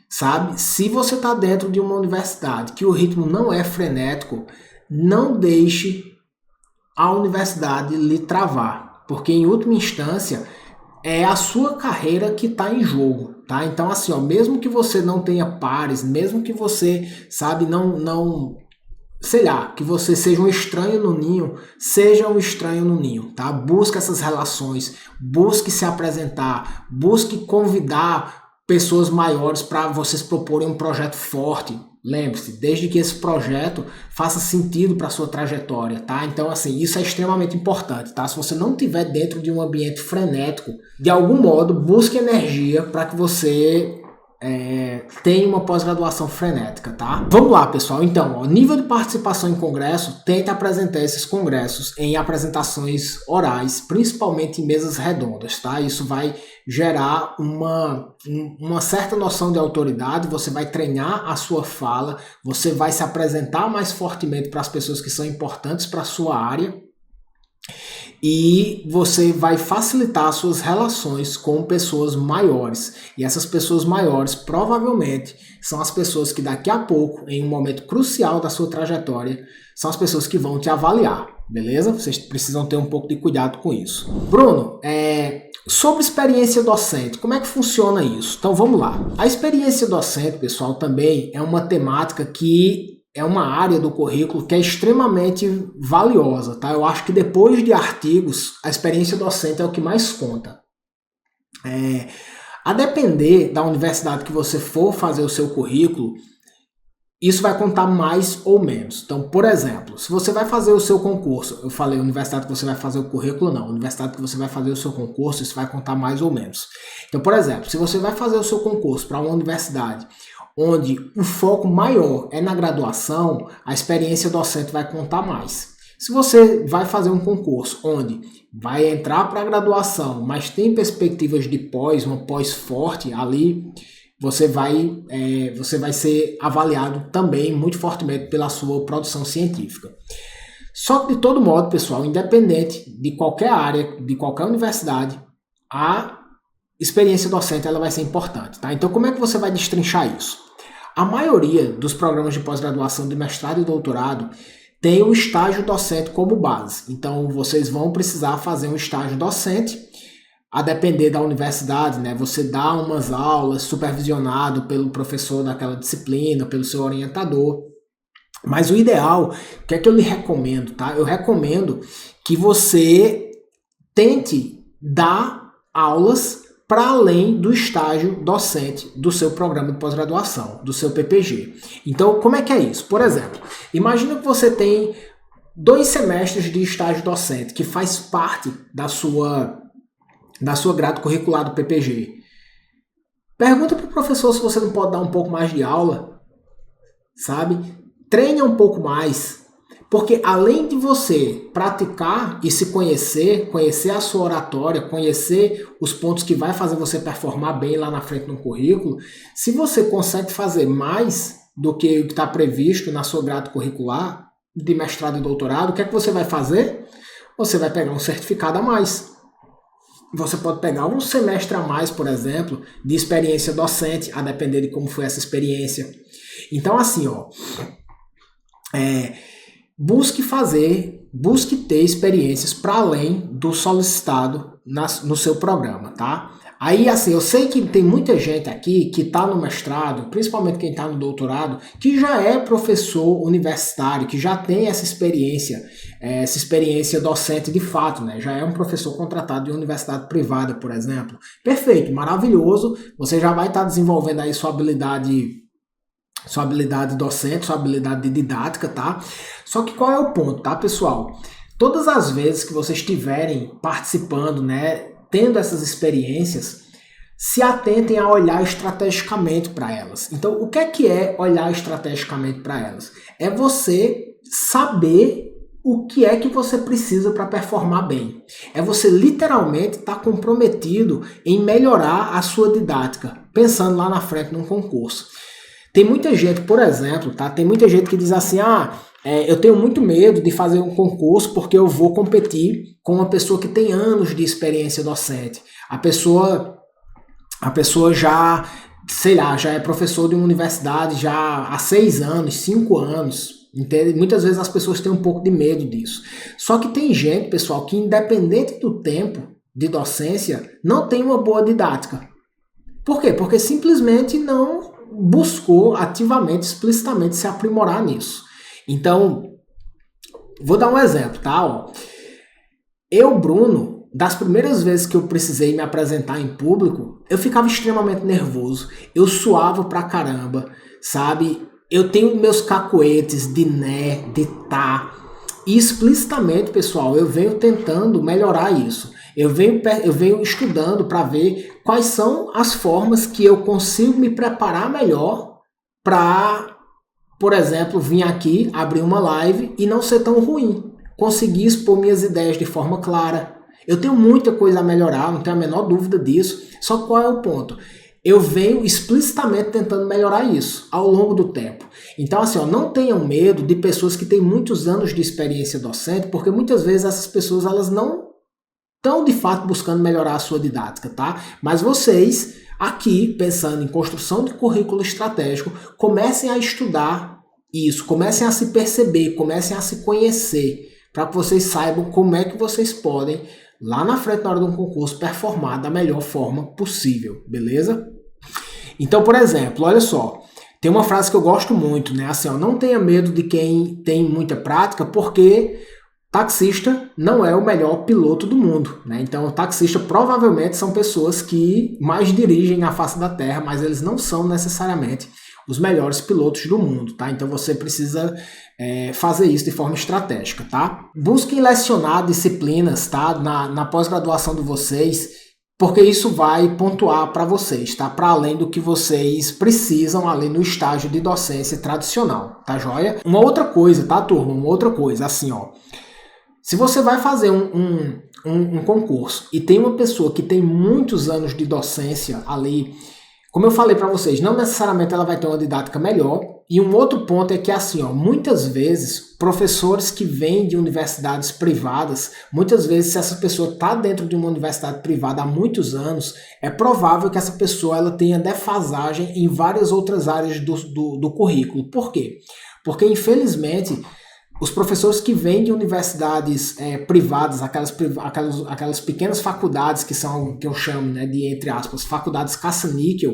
Sabe? Se você está dentro de uma universidade que o ritmo não é frenético, não deixe a universidade lhe travar. Porque, em última instância, é a sua carreira que está em jogo. Tá? Então, assim, ó, mesmo que você não tenha pares, mesmo que você, sabe, sei lá, que você seja um estranho no ninho, seja um estranho no ninho, tá? Busque essas relações, busque se apresentar, busque convidar pessoas maiores para vocês proporem um projeto forte. Lembre-se, desde que esse projeto faça sentido para a sua trajetória, tá? Então, assim, isso é extremamente importante, tá? Se você não estiver dentro de um ambiente frenético, de algum modo, busque energia para que você tem uma pós-graduação frenética, tá? Vamos lá, pessoal. Então, ó, nível de participação em congresso, tente apresentar esses congressos em apresentações orais, principalmente em mesas redondas, tá? Isso vai gerar uma certa noção de autoridade, você vai treinar a sua fala, você vai se apresentar mais fortemente para as pessoas que são importantes para a sua área, e você vai facilitar suas relações com pessoas maiores. E essas pessoas maiores provavelmente são as pessoas que daqui a pouco, em um momento crucial da sua trajetória, são as pessoas que vão te avaliar, beleza? Vocês precisam ter um pouco de cuidado com isso. Bruno, sobre experiência docente, como é que funciona isso? Então vamos lá. A experiência docente, pessoal, também é uma temática que é uma área do currículo que é extremamente valiosa, tá? Eu acho que depois de artigos, a experiência docente é o que mais conta. A depender da universidade que você for fazer o seu currículo, isso vai contar mais ou menos. Então, por exemplo, se você vai fazer o seu concurso, eu falei universidade que você vai fazer o currículo, não. Universidade que você vai fazer o seu concurso, isso vai contar mais ou menos. Então, por exemplo, se você vai fazer o seu concurso para uma universidade onde o foco maior é na graduação, a experiência docente vai contar mais. Se você vai fazer um concurso onde vai entrar para a graduação, mas tem perspectivas de pós, uma pós forte ali, você vai ser avaliado também muito fortemente pela sua produção científica. Só que de todo modo, pessoal, independente de qualquer área, de qualquer universidade, a experiência docente ela vai ser importante, tá? Então como é que você vai destrinchar isso? A maioria dos programas de pós-graduação de mestrado e doutorado tem o estágio docente como base. Então vocês vão precisar fazer um estágio docente, a depender da universidade, né? Você dá umas aulas supervisionado pelo professor daquela disciplina, pelo seu orientador. Mas o ideal, o que é que eu lhe recomendo, tá? Eu recomendo que você tente dar aulas para além do estágio docente do seu programa de pós-graduação, do seu PPG. Então, como é que é isso? Por exemplo, imagina que você tem 2 semestres de estágio docente, que faz parte da sua grade curricular do PPG. Pergunta para o professor se você não pode dar um pouco mais de aula, sabe? Treine um pouco mais, porque além de você praticar e se conhecer a sua oratória, conhecer os pontos que vai fazer você performar bem lá na frente no currículo, se você consegue fazer mais do que o que está previsto na sua grade curricular de mestrado e doutorado, o que é que você vai fazer? Você vai pegar um certificado a mais. Você pode pegar um semestre a mais, por exemplo, de experiência docente, a depender de como foi essa experiência. Então, assim, busque ter experiências para além do solicitado no seu programa, tá? Aí, assim, eu sei que tem muita gente aqui que está no mestrado, principalmente quem está no doutorado, que já é professor universitário, que já tem essa experiência docente de fato, né? Já é um professor contratado de universidade privada, por exemplo. Perfeito, maravilhoso, você já vai estar desenvolvendo aí sua habilidade docente, sua habilidade de didática, tá? Só que qual é o ponto, tá, pessoal? Todas as vezes que vocês estiverem participando, né, tendo essas experiências, se atentem a olhar estrategicamente para elas. Então, o que é olhar estrategicamente para elas? É você saber o que é que você precisa para performar bem. É você literalmente estar comprometido em melhorar a sua didática, pensando lá na frente num concurso. Tem muita gente, por exemplo, tá? Tem muita gente que diz assim, eu tenho muito medo de fazer um concurso porque eu vou competir com uma pessoa que tem anos de experiência docente. A pessoa já, sei lá, já é professor de uma universidade já há 6 anos, 5 anos, entende? Muitas vezes as pessoas têm um pouco de medo disso. Só que tem gente, pessoal, que independente do tempo de docência, não tem uma boa didática. Por quê? Porque simplesmente não buscou ativamente, explicitamente se aprimorar nisso. Então, vou dar um exemplo, tá? Eu, Bruno, das primeiras vezes que eu precisei me apresentar em público, eu ficava extremamente nervoso, eu suava pra caramba, sabe? Eu tenho meus cacoetes de né, de tá, e explicitamente, pessoal, eu venho tentando melhorar isso. Eu venho estudando para ver quais são as formas que eu consigo me preparar melhor para, por exemplo, vir aqui, abrir uma live e não ser tão ruim. Conseguir expor minhas ideias de forma clara. Eu tenho muita coisa a melhorar, não tenho a menor dúvida disso. Só qual é o ponto? Eu venho explicitamente tentando melhorar isso ao longo do tempo. Então, assim, não tenham medo de pessoas que têm muitos anos de experiência docente, porque muitas vezes essas pessoas elas não estão de fato buscando melhorar a sua didática, tá? Mas vocês, aqui, pensando em construção de currículo estratégico, comecem a estudar isso, comecem a se perceber, comecem a se conhecer, para que vocês saibam como é que vocês podem, lá na frente, na hora de um concurso, performar da melhor forma possível, beleza? Então, por exemplo, olha só, tem uma frase que eu gosto muito, né? Assim, não tenha medo de quem tem muita prática, porque taxista não é o melhor piloto do mundo, né? Então, o taxista provavelmente são pessoas que mais dirigem a face da terra, mas eles não são necessariamente os melhores pilotos do mundo, tá? Então, você precisa fazer isso de forma estratégica, tá? Busquem lecionar disciplinas, tá? Na pós-graduação de vocês, porque isso vai pontuar para vocês, tá? Para além do que vocês precisam ali no estágio de docência tradicional, tá joia? Uma outra coisa, tá, turma? Uma outra coisa, assim, se você vai fazer um concurso e tem uma pessoa que tem muitos anos de docência ali, como eu falei para vocês, não necessariamente ela vai ter uma didática melhor. E um outro ponto é que, assim, muitas vezes, professores que vêm de universidades privadas, muitas vezes, se essa pessoa está dentro de uma universidade privada há muitos anos, é provável que essa pessoa ela tenha defasagem em várias outras áreas do currículo. Por quê? Porque, infelizmente, os professores que vêm de universidades privadas, aquelas pequenas faculdades que são, que eu chamo, né, de, entre aspas, faculdades caça-níquel,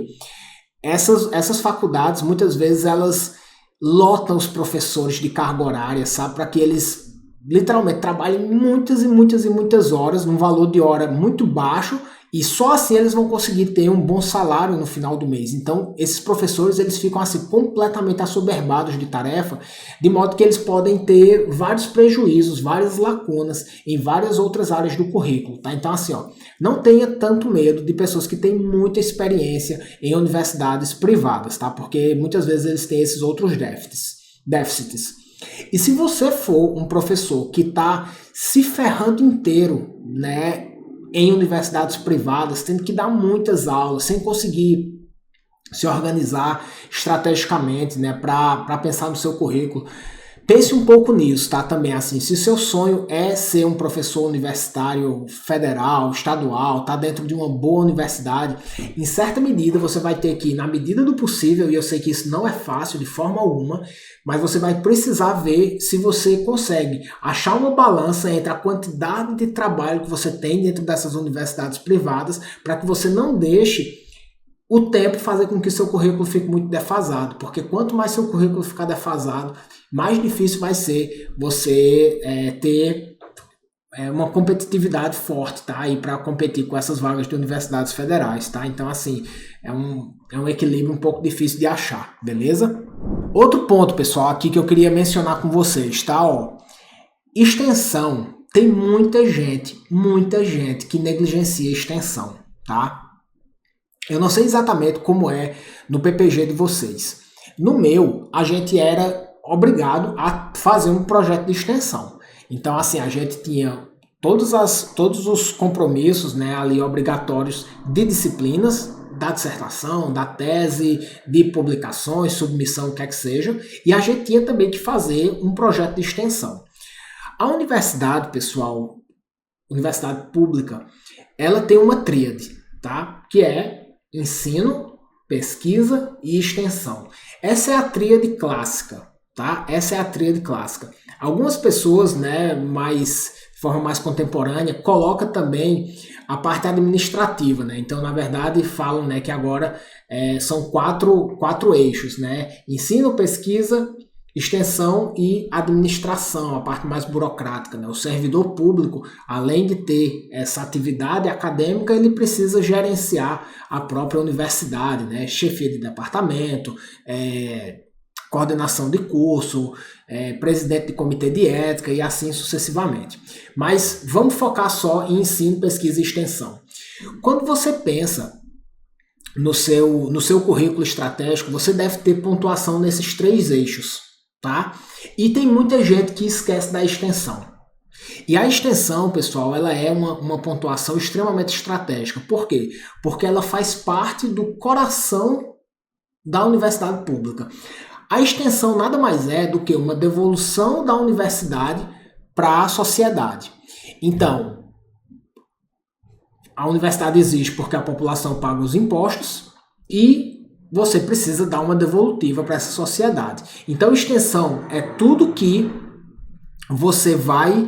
essas faculdades, muitas vezes, elas lotam os professores de carga horária, sabe? Para que eles, literalmente, trabalhem muitas e muitas e muitas horas, num valor de hora muito baixo, E só assim eles vão conseguir ter um bom salário no final do mês. Então, esses professores, eles ficam assim completamente assoberbados de tarefa, de modo que eles podem ter vários prejuízos, várias lacunas em várias outras áreas do currículo, tá? Então, assim, ó, não tenha tanto medo de pessoas que têm muita experiência em universidades privadas, tá? Porque muitas vezes eles têm esses outros déficits. E se você for um professor que está se ferrando inteiro, né, em universidades privadas, tendo que dar muitas aulas, sem conseguir se organizar estrategicamente, né, para pensar no seu currículo, pense um pouco nisso, tá? Também assim, se o seu sonho é ser um professor universitário federal, estadual, tá dentro de uma boa universidade, em certa medida você vai ter que, na medida do possível, e eu sei que isso não é fácil de forma alguma, mas você vai precisar ver se você consegue achar uma balança entre a quantidade de trabalho que você tem dentro dessas universidades privadas, para que você não deixe o tempo fazer com que seu currículo fique muito defasado, porque quanto mais seu currículo ficar defasado, mais difícil vai ser você ter uma competitividade forte, tá? E para competir com essas vagas de universidades federais, tá? Então, assim, é um equilíbrio um pouco difícil de achar, beleza? Outro ponto, pessoal, aqui que eu queria mencionar com vocês, tá? Ó, extensão. Tem muita gente que negligencia extensão, tá? Eu não sei exatamente como é no PPG de vocês. No meu, a gente era obrigado a fazer um projeto de extensão. Então, assim, a gente tinha todos os compromissos, né, ali obrigatórios de disciplinas, da dissertação, da tese, de publicações, submissão, o que é que seja, e a gente tinha também que fazer um projeto de extensão. A universidade, pessoal, universidade pública, ela tem uma tríade, tá? Que é ensino, pesquisa e extensão. Essa é a tríade clássica, tá? Essa é a tríade clássica. Algumas pessoas, né, de forma mais contemporânea, colocam também a parte administrativa, né? Então, na verdade, falam, né, que agora são quatro eixos, né? Ensino, pesquisa, extensão e administração, a parte mais burocrática, né? O servidor público, além de ter essa atividade acadêmica, ele precisa gerenciar a própria universidade, né? Chefia de departamento, coordenação de curso, presidente de comitê de ética e assim sucessivamente. Mas vamos focar só em ensino, pesquisa e extensão. Quando você pensa no seu currículo estratégico, você deve ter pontuação nesses 3 eixos. Tá? E tem muita gente que esquece da extensão. E a extensão, pessoal, ela é uma pontuação extremamente estratégica. Por quê? Porque ela faz parte do coração da universidade pública. A extensão nada mais é do que uma devolução da universidade para a sociedade. Então, a universidade existe porque a população paga os impostos e você precisa dar uma devolutiva para essa sociedade. Então, extensão é tudo que você vai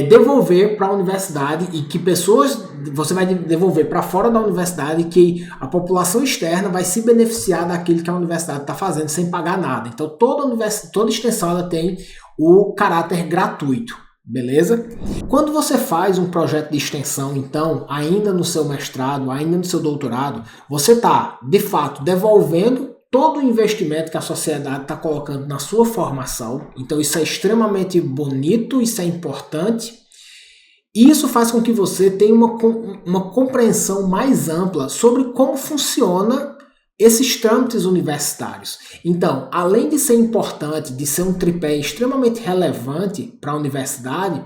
devolver para a universidade e que você vai devolver para fora da universidade, que a população externa vai se beneficiar daquilo que a universidade está fazendo sem pagar nada. Então, toda extensão ela tem o caráter gratuito. Beleza? Quando você faz um projeto de extensão, então, ainda no seu mestrado, ainda no seu doutorado, você está, de fato, devolvendo todo o investimento que a sociedade está colocando na sua formação. Então, isso é extremamente bonito, isso é importante. E isso faz com que você tenha uma compreensão mais ampla sobre como funciona esses trâmites universitários. Então, além de ser importante, de ser um tripé extremamente relevante para a universidade,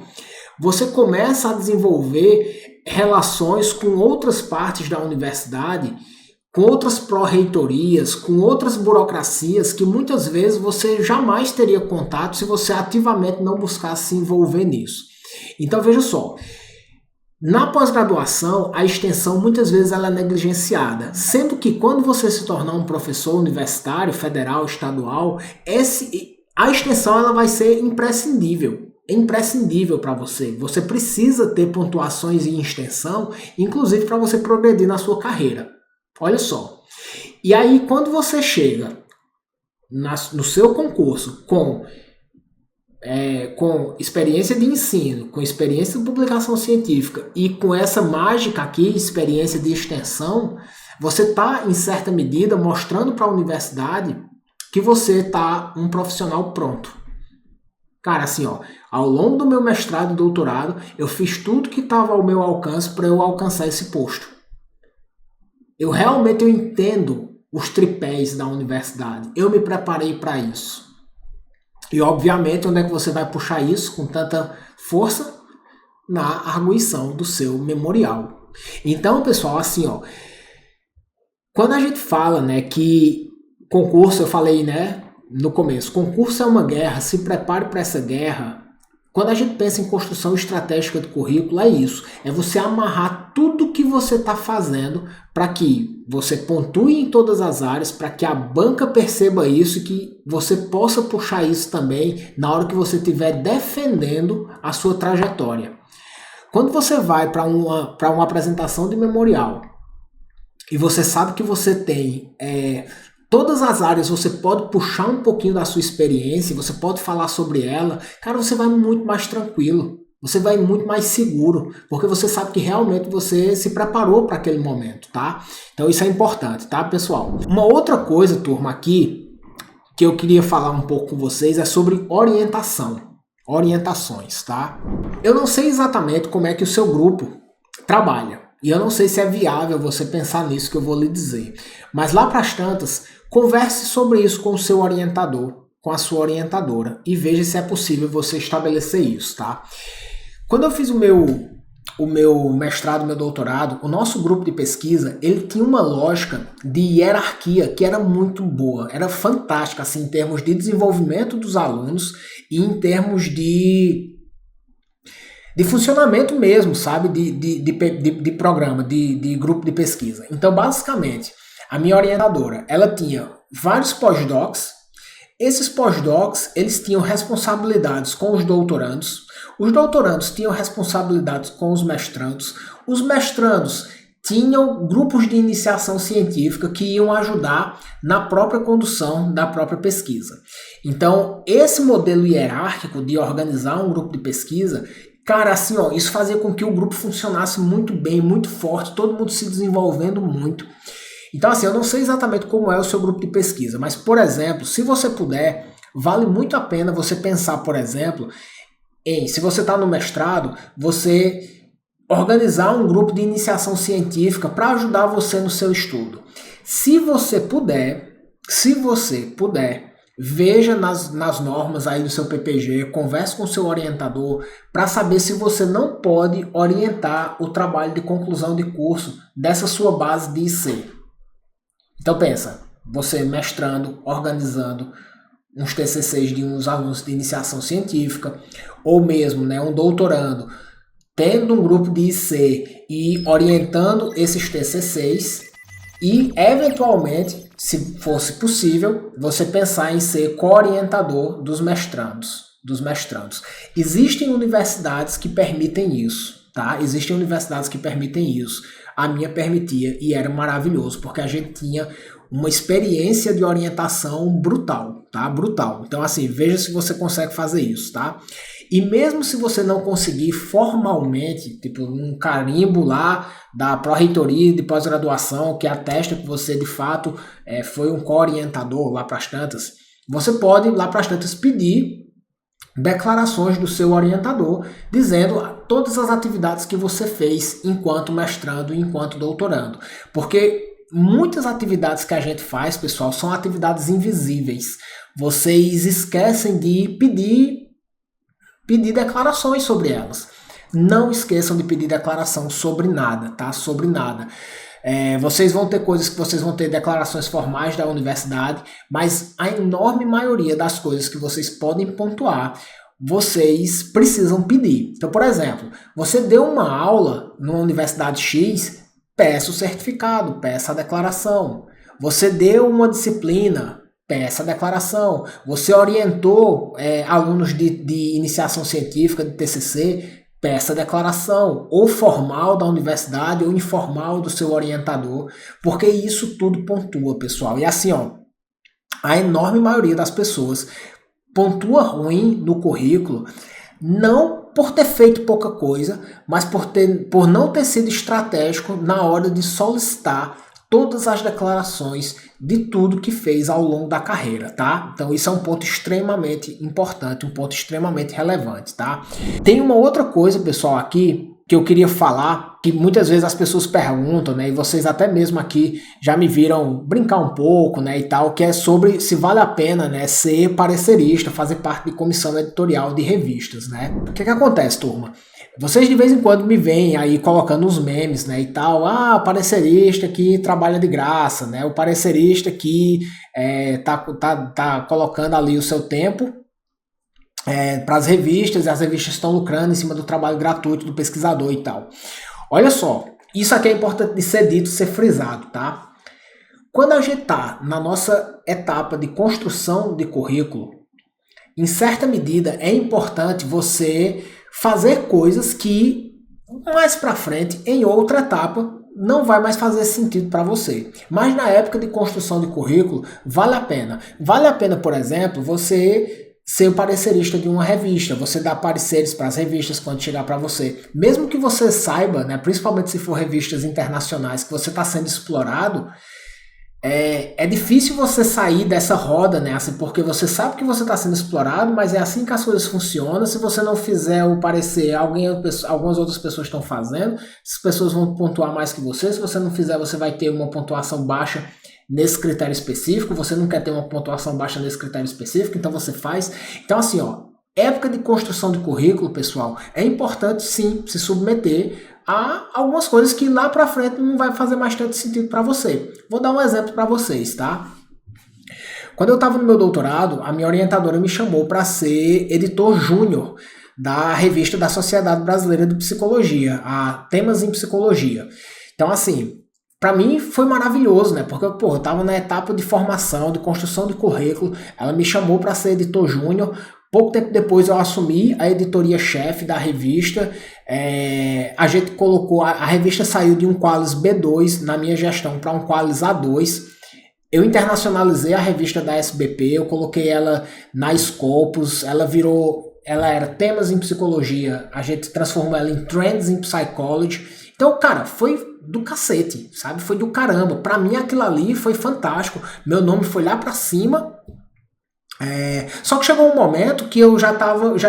você começa a desenvolver relações com outras partes da universidade, com outras pró-reitorias, com outras burocracias que muitas vezes você jamais teria contato se você ativamente não buscasse se envolver nisso. Então, veja só. Na pós-graduação, a extensão muitas vezes ela é negligenciada, sendo que quando você se tornar um professor universitário, federal, estadual, a extensão ela vai ser imprescindível. É imprescindível para você. Você precisa ter pontuações em extensão, inclusive para você progredir na sua carreira. Olha só. E aí, quando você chega no seu concurso com com experiência de ensino, com experiência de publicação científica e com essa mágica aqui, experiência de extensão, você está, em certa medida, mostrando para a universidade que você está um profissional pronto. Cara, assim, ó, ao longo do meu mestrado e doutorado, eu fiz tudo que estava ao meu alcance para eu alcançar esse posto. Eu realmente entendo os tripés da universidade. Eu me preparei para isso. E, obviamente, onde é que você vai puxar isso com tanta força? Na arguição do seu memorial. Então, pessoal, assim, ó, quando a gente fala, né, que concurso, eu falei, né, no começo, concurso é uma guerra, se prepare para essa guerra. Quando a gente pensa em construção estratégica do currículo, é isso. É você amarrar tudo que você está fazendo para que você pontue em todas as áreas, para que a banca perceba isso e que você possa puxar isso também na hora que você estiver defendendo a sua trajetória. Quando você vai para uma apresentação de memorial e você sabe que você tem todas as áreas, você pode puxar um pouquinho da sua experiência, você pode falar sobre ela, cara, você vai muito mais tranquilo, você vai muito mais seguro, porque você sabe que realmente você se preparou para aquele momento, tá? Então isso é importante, tá, pessoal? Uma outra coisa, turma, aqui, que eu queria falar um pouco com vocês é sobre orientações, tá? Eu não sei exatamente como é que o seu grupo trabalha, e eu não sei se é viável você pensar nisso que eu vou lhe dizer, mas lá para as tantas, converse sobre isso com o seu orientador, com a sua orientadora e veja se é possível você estabelecer isso, tá? Quando eu fiz o meu mestrado, meu doutorado, o nosso grupo de pesquisa, ele tinha uma lógica de hierarquia que era muito boa, era fantástica, assim, em termos de desenvolvimento dos alunos e em termos de funcionamento mesmo, sabe, de programa, de grupo de pesquisa. Então, basicamente, a minha orientadora, ela tinha vários pós-docs. Esses pós-docs, eles tinham responsabilidades com os doutorandos tinham responsabilidades com os mestrandos tinham grupos de iniciação científica que iam ajudar na própria condução da própria pesquisa. Então, esse modelo hierárquico de organizar um grupo de pesquisa, cara, assim, ó, isso fazia com que o grupo funcionasse muito bem, muito forte, todo mundo se desenvolvendo muito. Então, assim, eu não sei exatamente como é o seu grupo de pesquisa, mas, por exemplo, se você puder, vale muito a pena você pensar, por exemplo, se você está no mestrado, você organizar um grupo de iniciação científica para ajudar você no seu estudo. Se você puder, veja nas normas aí do seu PPG, converse com o seu orientador para saber se você não pode orientar o trabalho de conclusão de curso dessa sua base de IC. Então pensa, você mestrando, organizando uns TCCs de uns alunos de iniciação científica, ou mesmo, né, um doutorando, tendo um grupo de IC e orientando esses TCCs e, eventualmente, se fosse possível, você pensar em ser co-orientador dos mestrandos. Existem universidades que permitem isso, tá? Existem universidades que permitem isso. A minha permitia e era maravilhoso, porque a gente tinha uma experiência de orientação brutal, tá? Brutal. Então, assim, veja se você consegue fazer isso, tá? E mesmo se você não conseguir formalmente, tipo um carimbo lá da Pró-Reitoria de Pós-Graduação que atesta que você de fato foi um co-orientador lá para as tantas, você pode lá para as tantas pedir declarações do seu orientador dizendo todas as atividades que você fez enquanto mestrando e enquanto doutorando. Porque muitas atividades que a gente faz, pessoal, são atividades invisíveis. Vocês esquecem de pedir declarações sobre elas. Não esqueçam de pedir declaração sobre nada, tá? Sobre nada. Vocês vão ter coisas que vocês vão ter declarações formais da universidade, mas a enorme maioria das coisas que vocês podem pontuar, vocês precisam pedir. Então, por exemplo, você deu uma aula numa universidade X, peça o certificado, peça a declaração. Você deu uma disciplina, peça a declaração. Você orientou alunos de iniciação científica, de TCC, peça a declaração, ou formal da universidade, ou informal do seu orientador, porque isso tudo pontua, pessoal. E assim, ó, a enorme maioria das pessoas pontua ruim no currículo, não por ter feito pouca coisa, mas por não ter sido estratégico na hora de solicitar todas as declarações de tudo que fez ao longo da carreira, tá? Então isso é um ponto extremamente importante, um ponto extremamente relevante, tá? Tem uma outra coisa, pessoal, aqui que eu queria falar, que muitas vezes as pessoas perguntam, né, e vocês até mesmo aqui já me viram brincar um pouco, né, e tal, que é sobre se vale a pena, né, ser parecerista, fazer parte de comissão editorial de revistas, né? O que acontece, turma? Vocês de vez em quando me veem aí colocando uns memes, né, e tal, o parecerista que trabalha de graça, né, o parecerista que tá colocando ali o seu tempo para as revistas, e as revistas estão lucrando em cima do trabalho gratuito do pesquisador e tal. Olha só, isso aqui é importante de ser dito, ser frisado, tá? Quando a gente está na nossa etapa de construção de currículo, em certa medida é importante você fazer coisas que mais para frente, em outra etapa, não vai mais fazer sentido para você. Mas na época de construção de currículo, vale a pena. Vale a pena, por exemplo, você ser o parecerista de uma revista, você dar pareceres para as revistas quando chegar para você. Mesmo que você saiba, né, principalmente se for revistas internacionais, que você está sendo explorado, é difícil você sair dessa roda, né? Assim, porque você sabe que você está sendo explorado, mas é assim que as coisas funcionam. Se você não fizer o parecer, algumas outras pessoas estão fazendo, as pessoas vão pontuar mais que você. Se você não fizer, você vai ter uma pontuação baixa nesse critério específico. Você não quer ter uma pontuação baixa nesse critério específico, então você faz. Então, assim, ó, época de construção de currículo, pessoal, é importante sim se submeter a algumas coisas que lá pra frente não vai fazer mais tanto sentido para você. Vou dar um exemplo para vocês, tá? Quando eu estava no meu doutorado, a minha orientadora me chamou para ser editor júnior da revista da Sociedade Brasileira de Psicologia, a Temas em Psicologia. Então, assim, para mim foi maravilhoso, né? Porque, eu estava na etapa de formação, de construção de currículo, ela me chamou para ser editor júnior. Pouco tempo depois eu assumi a editoria-chefe da revista. A gente colocou, a revista saiu de um Qualis B2 na minha gestão para um Qualis A2. Eu internacionalizei a revista da SBP, eu coloquei ela na Scopus, ela era Temas em Psicologia, a gente transformou ela em Trends in Psychology. Então, cara, foi do cacete, sabe? Foi do caramba. Pra mim aquilo ali foi fantástico. Meu nome foi lá pra cima. Só que chegou um momento que eu já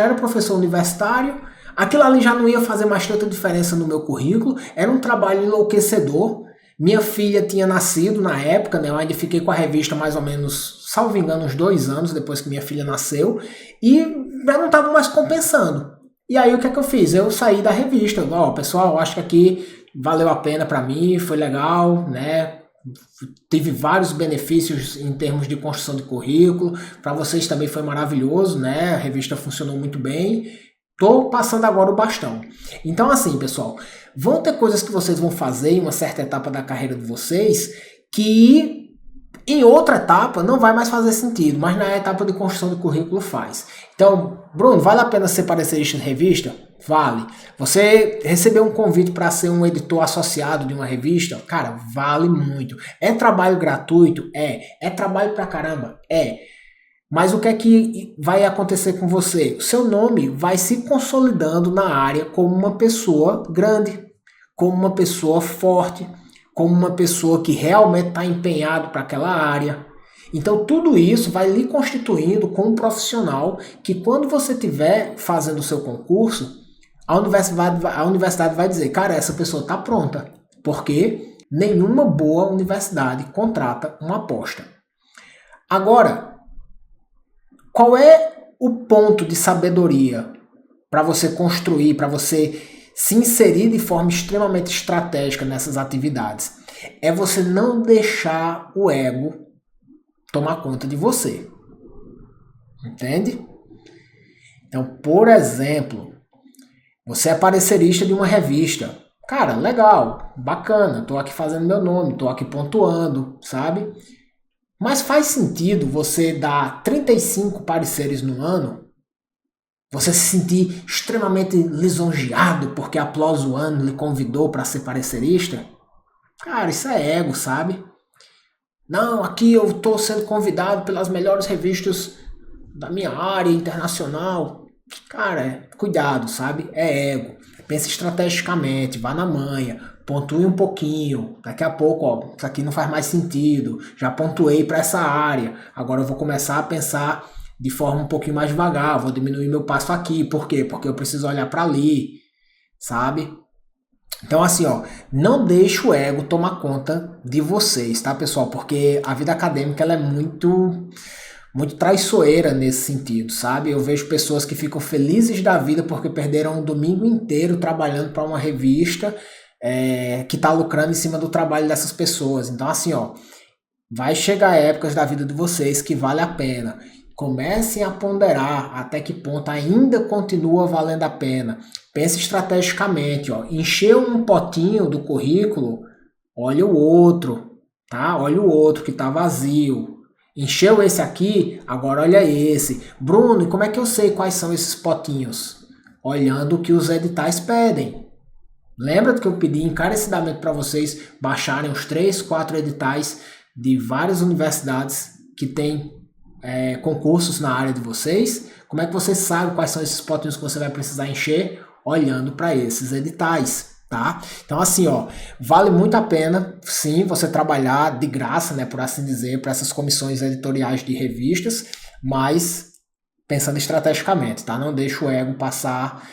era professor universitário, aquilo ali já não ia fazer mais tanta diferença no meu currículo, era um trabalho enlouquecedor. Minha filha tinha nascido na época, né? Eu ainda fiquei com a revista mais ou menos, salvo engano, uns 2 anos depois que minha filha nasceu, e já não estava mais compensando. E aí o que é que eu fiz? Eu saí da revista. Pessoal, acho que aqui valeu a pena para mim, foi legal, né? Tive vários benefícios em termos de construção de currículo. Para vocês também foi maravilhoso, né? A revista funcionou muito bem. Tô passando agora o bastão. Então, assim, pessoal, vão ter coisas que vocês vão fazer em uma certa etapa da carreira de vocês que em outra etapa não vai mais fazer sentido, mas na etapa de construção de currículo faz. Então, Bruno, vale a pena ser parecerista de revista? Vale. Você recebeu um convite para ser um editor associado de uma revista? Cara, vale muito. É trabalho gratuito? É trabalho pra caramba? Mas o que é que vai acontecer com você? O seu nome vai se consolidando na área como uma pessoa grande, como uma pessoa forte, como uma pessoa que realmente está empenhado para aquela área. Então tudo isso vai lhe constituindo como um profissional que quando você estiver fazendo o seu concurso, a universidade vai dizer, cara, essa pessoa está pronta, porque nenhuma boa universidade contrata uma aposta. Agora, qual é o ponto de sabedoria para você construir, para você se inserir de forma extremamente estratégica nessas atividades? É você não deixar o ego tomar conta de você. Entende? Então, por exemplo, você é parecerista de uma revista. Cara, legal, bacana, tô aqui fazendo meu nome, tô aqui pontuando, sabe? Mas faz sentido você dar 35 pareceres no ano? Você se sentir extremamente lisonjeado porque a PLOS ONE lhe convidou para ser parecerista? Cara, isso é ego, sabe? Não, aqui eu estou sendo convidado pelas melhores revistas da minha área internacional. Cara, cuidado, sabe? É ego. Pense estrategicamente, vá na manha, pontue um pouquinho. Daqui a pouco, ó, isso aqui não faz mais sentido. Já pontuei para essa área. Agora eu vou começar a pensar de forma um pouquinho mais devagar. Vou diminuir meu passo aqui. Por quê? Porque eu preciso olhar para ali, sabe? Então, assim, ó, não deixe o ego tomar conta de vocês, tá, pessoal? Porque a vida acadêmica ela é muito traiçoeira nesse sentido, sabe? Eu vejo pessoas que ficam felizes da vida porque perderam um domingo inteiro trabalhando para uma revista que está lucrando em cima do trabalho dessas pessoas. Então, assim, ó, vai chegar épocas da vida de vocês que vale a pena. Comecem a ponderar até que ponto ainda continua valendo a pena. Pense estrategicamente, ó. Encher um potinho do currículo, olha o outro, tá? Olha o outro que está vazio. Encheu esse aqui, agora olha esse. Bruno, e como é que eu sei quais são esses potinhos? Olhando o que os editais pedem. Lembra que eu pedi encarecidamente para vocês baixarem os 3, 4 editais de várias universidades que têm concursos na área de vocês? Como é que você sabe quais são esses potinhos que você vai precisar encher? Olhando para esses editais, tá? Então assim, ó, vale muito a pena, sim, você trabalhar de graça, né, por assim dizer, para essas comissões editoriais de revistas, mas pensando estrategicamente, tá? Não deixa o ego passar,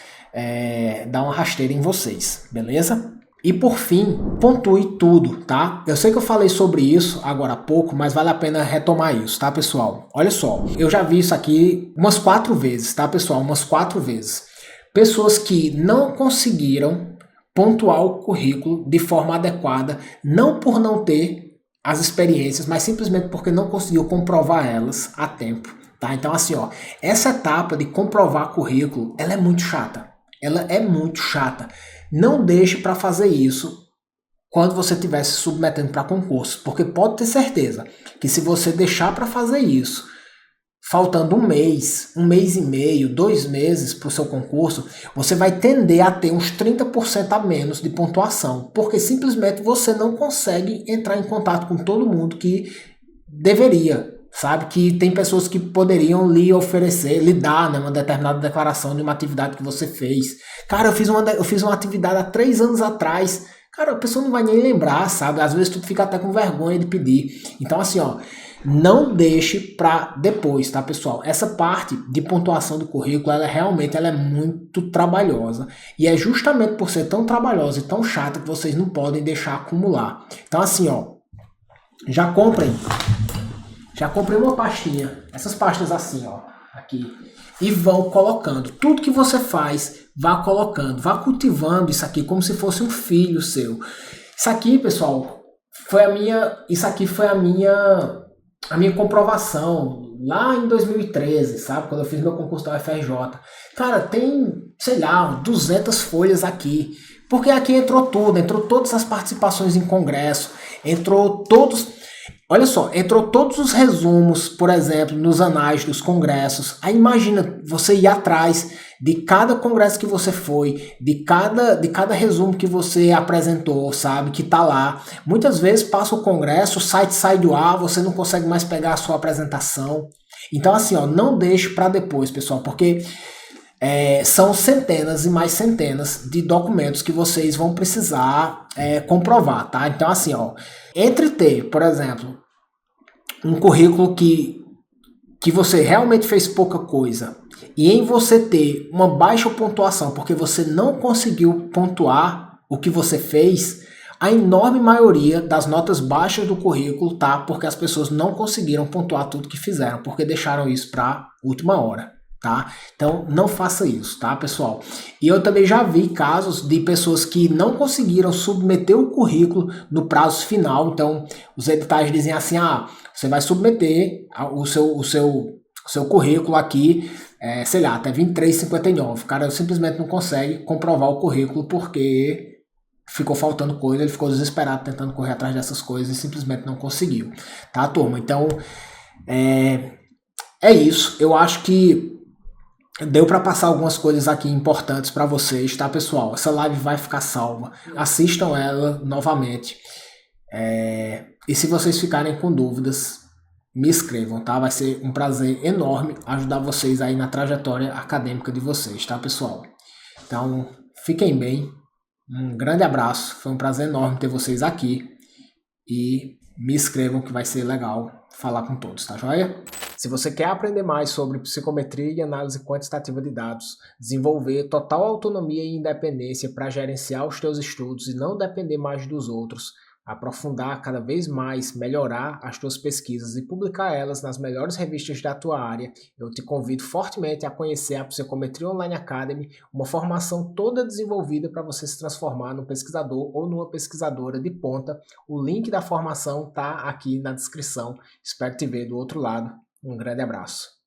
dar uma rasteira em vocês, beleza? E por fim, pontue tudo, tá? Eu sei que eu falei sobre isso agora há pouco, mas vale a pena retomar isso, tá, pessoal? Olha só, eu já vi isso aqui umas 4 vezes, tá, pessoal? Umas 4 vezes. Pessoas que não conseguiram pontuar o currículo de forma adequada, não por não ter as experiências, mas simplesmente porque não conseguiu comprovar elas a tempo, tá? Então assim, ó, essa etapa de comprovar currículo, ela é muito chata. Ela é muito chata. Não deixe para fazer isso quando você estiver se submetendo para concurso, porque pode ter certeza que se você deixar para fazer isso, faltando um mês e meio, 2 meses para o seu concurso, você vai tender a ter uns 30% a menos de pontuação, porque simplesmente você não consegue entrar em contato com todo mundo que deveria, sabe? Que tem pessoas que poderiam lhe oferecer, lhe dar, né, uma determinada declaração de uma atividade que você fez. Cara, eu fiz uma atividade há 3 anos atrás. Cara, a pessoa não vai nem lembrar, sabe? Às vezes tu fica até com vergonha de pedir. Então, assim, ó, não deixe para depois, tá, pessoal? Essa parte de pontuação do currículo, ela realmente é muito trabalhosa. E é justamente por ser tão trabalhosa e tão chata que vocês não podem deixar acumular. Então, assim, ó, já comprem uma pastinha, essas pastas assim, ó, aqui, e vão colocando. Tudo que você faz, vá colocando, vá cultivando isso aqui como se fosse um filho seu. Isso aqui, pessoal, foi a minha comprovação lá em 2013, sabe? Quando eu fiz meu concurso da UFRJ. Cara, tem, sei lá, 200 folhas aqui. Porque aqui entrou tudo, entrou todas as participações em congresso, entrou todos... Olha só, entrou todos os resumos, por exemplo, nos anais dos congressos. Aí imagina você ir atrás de cada congresso que você foi, de cada resumo que você apresentou, sabe, que tá lá. Muitas vezes passa o congresso, o site sai do ar, você não consegue mais pegar a sua apresentação. Então assim, ó, não deixe para depois, pessoal, porque são centenas e mais centenas de documentos que vocês vão precisar comprovar, tá? Então assim, ó, entre ter, por exemplo, um currículo que você realmente fez pouca coisa e em você ter uma baixa pontuação porque você não conseguiu pontuar o que você fez, a enorme maioria das notas baixas do currículo tá porque as pessoas não conseguiram pontuar tudo que fizeram, porque deixaram isso para última hora. Tá? Então não faça isso, tá, pessoal? E eu também já vi casos de pessoas que não conseguiram submeter o currículo no prazo final. Então os editais dizem assim: você vai submeter o seu currículo aqui, sei lá, até 23h59. O cara simplesmente não consegue comprovar o currículo porque ficou faltando coisa, ele ficou desesperado tentando correr atrás dessas coisas e simplesmente não conseguiu, tá, turma? Então é isso. Eu acho que deu para passar algumas coisas aqui importantes para vocês, tá, pessoal? Essa live vai ficar salva. Assistam ela novamente. E se vocês ficarem com dúvidas, me inscrevam, tá? Vai ser um prazer enorme ajudar vocês aí na trajetória acadêmica de vocês, tá, pessoal? Então, fiquem bem. Um grande abraço. Foi um prazer enorme ter vocês aqui. E me inscrevam que vai ser legal falar com todos, tá joia? Se você quer aprender mais sobre psicometria e análise quantitativa de dados, desenvolver total autonomia e independência para gerenciar os teus estudos e não depender mais dos outros, aprofundar cada vez mais, melhorar as tuas pesquisas e publicar elas nas melhores revistas da tua área, eu te convido fortemente a conhecer a Psicometria Online Academy, uma formação toda desenvolvida para você se transformar num pesquisador ou numa pesquisadora de ponta. O link da formação está aqui na descrição. Espero te ver do outro lado. Um grande abraço.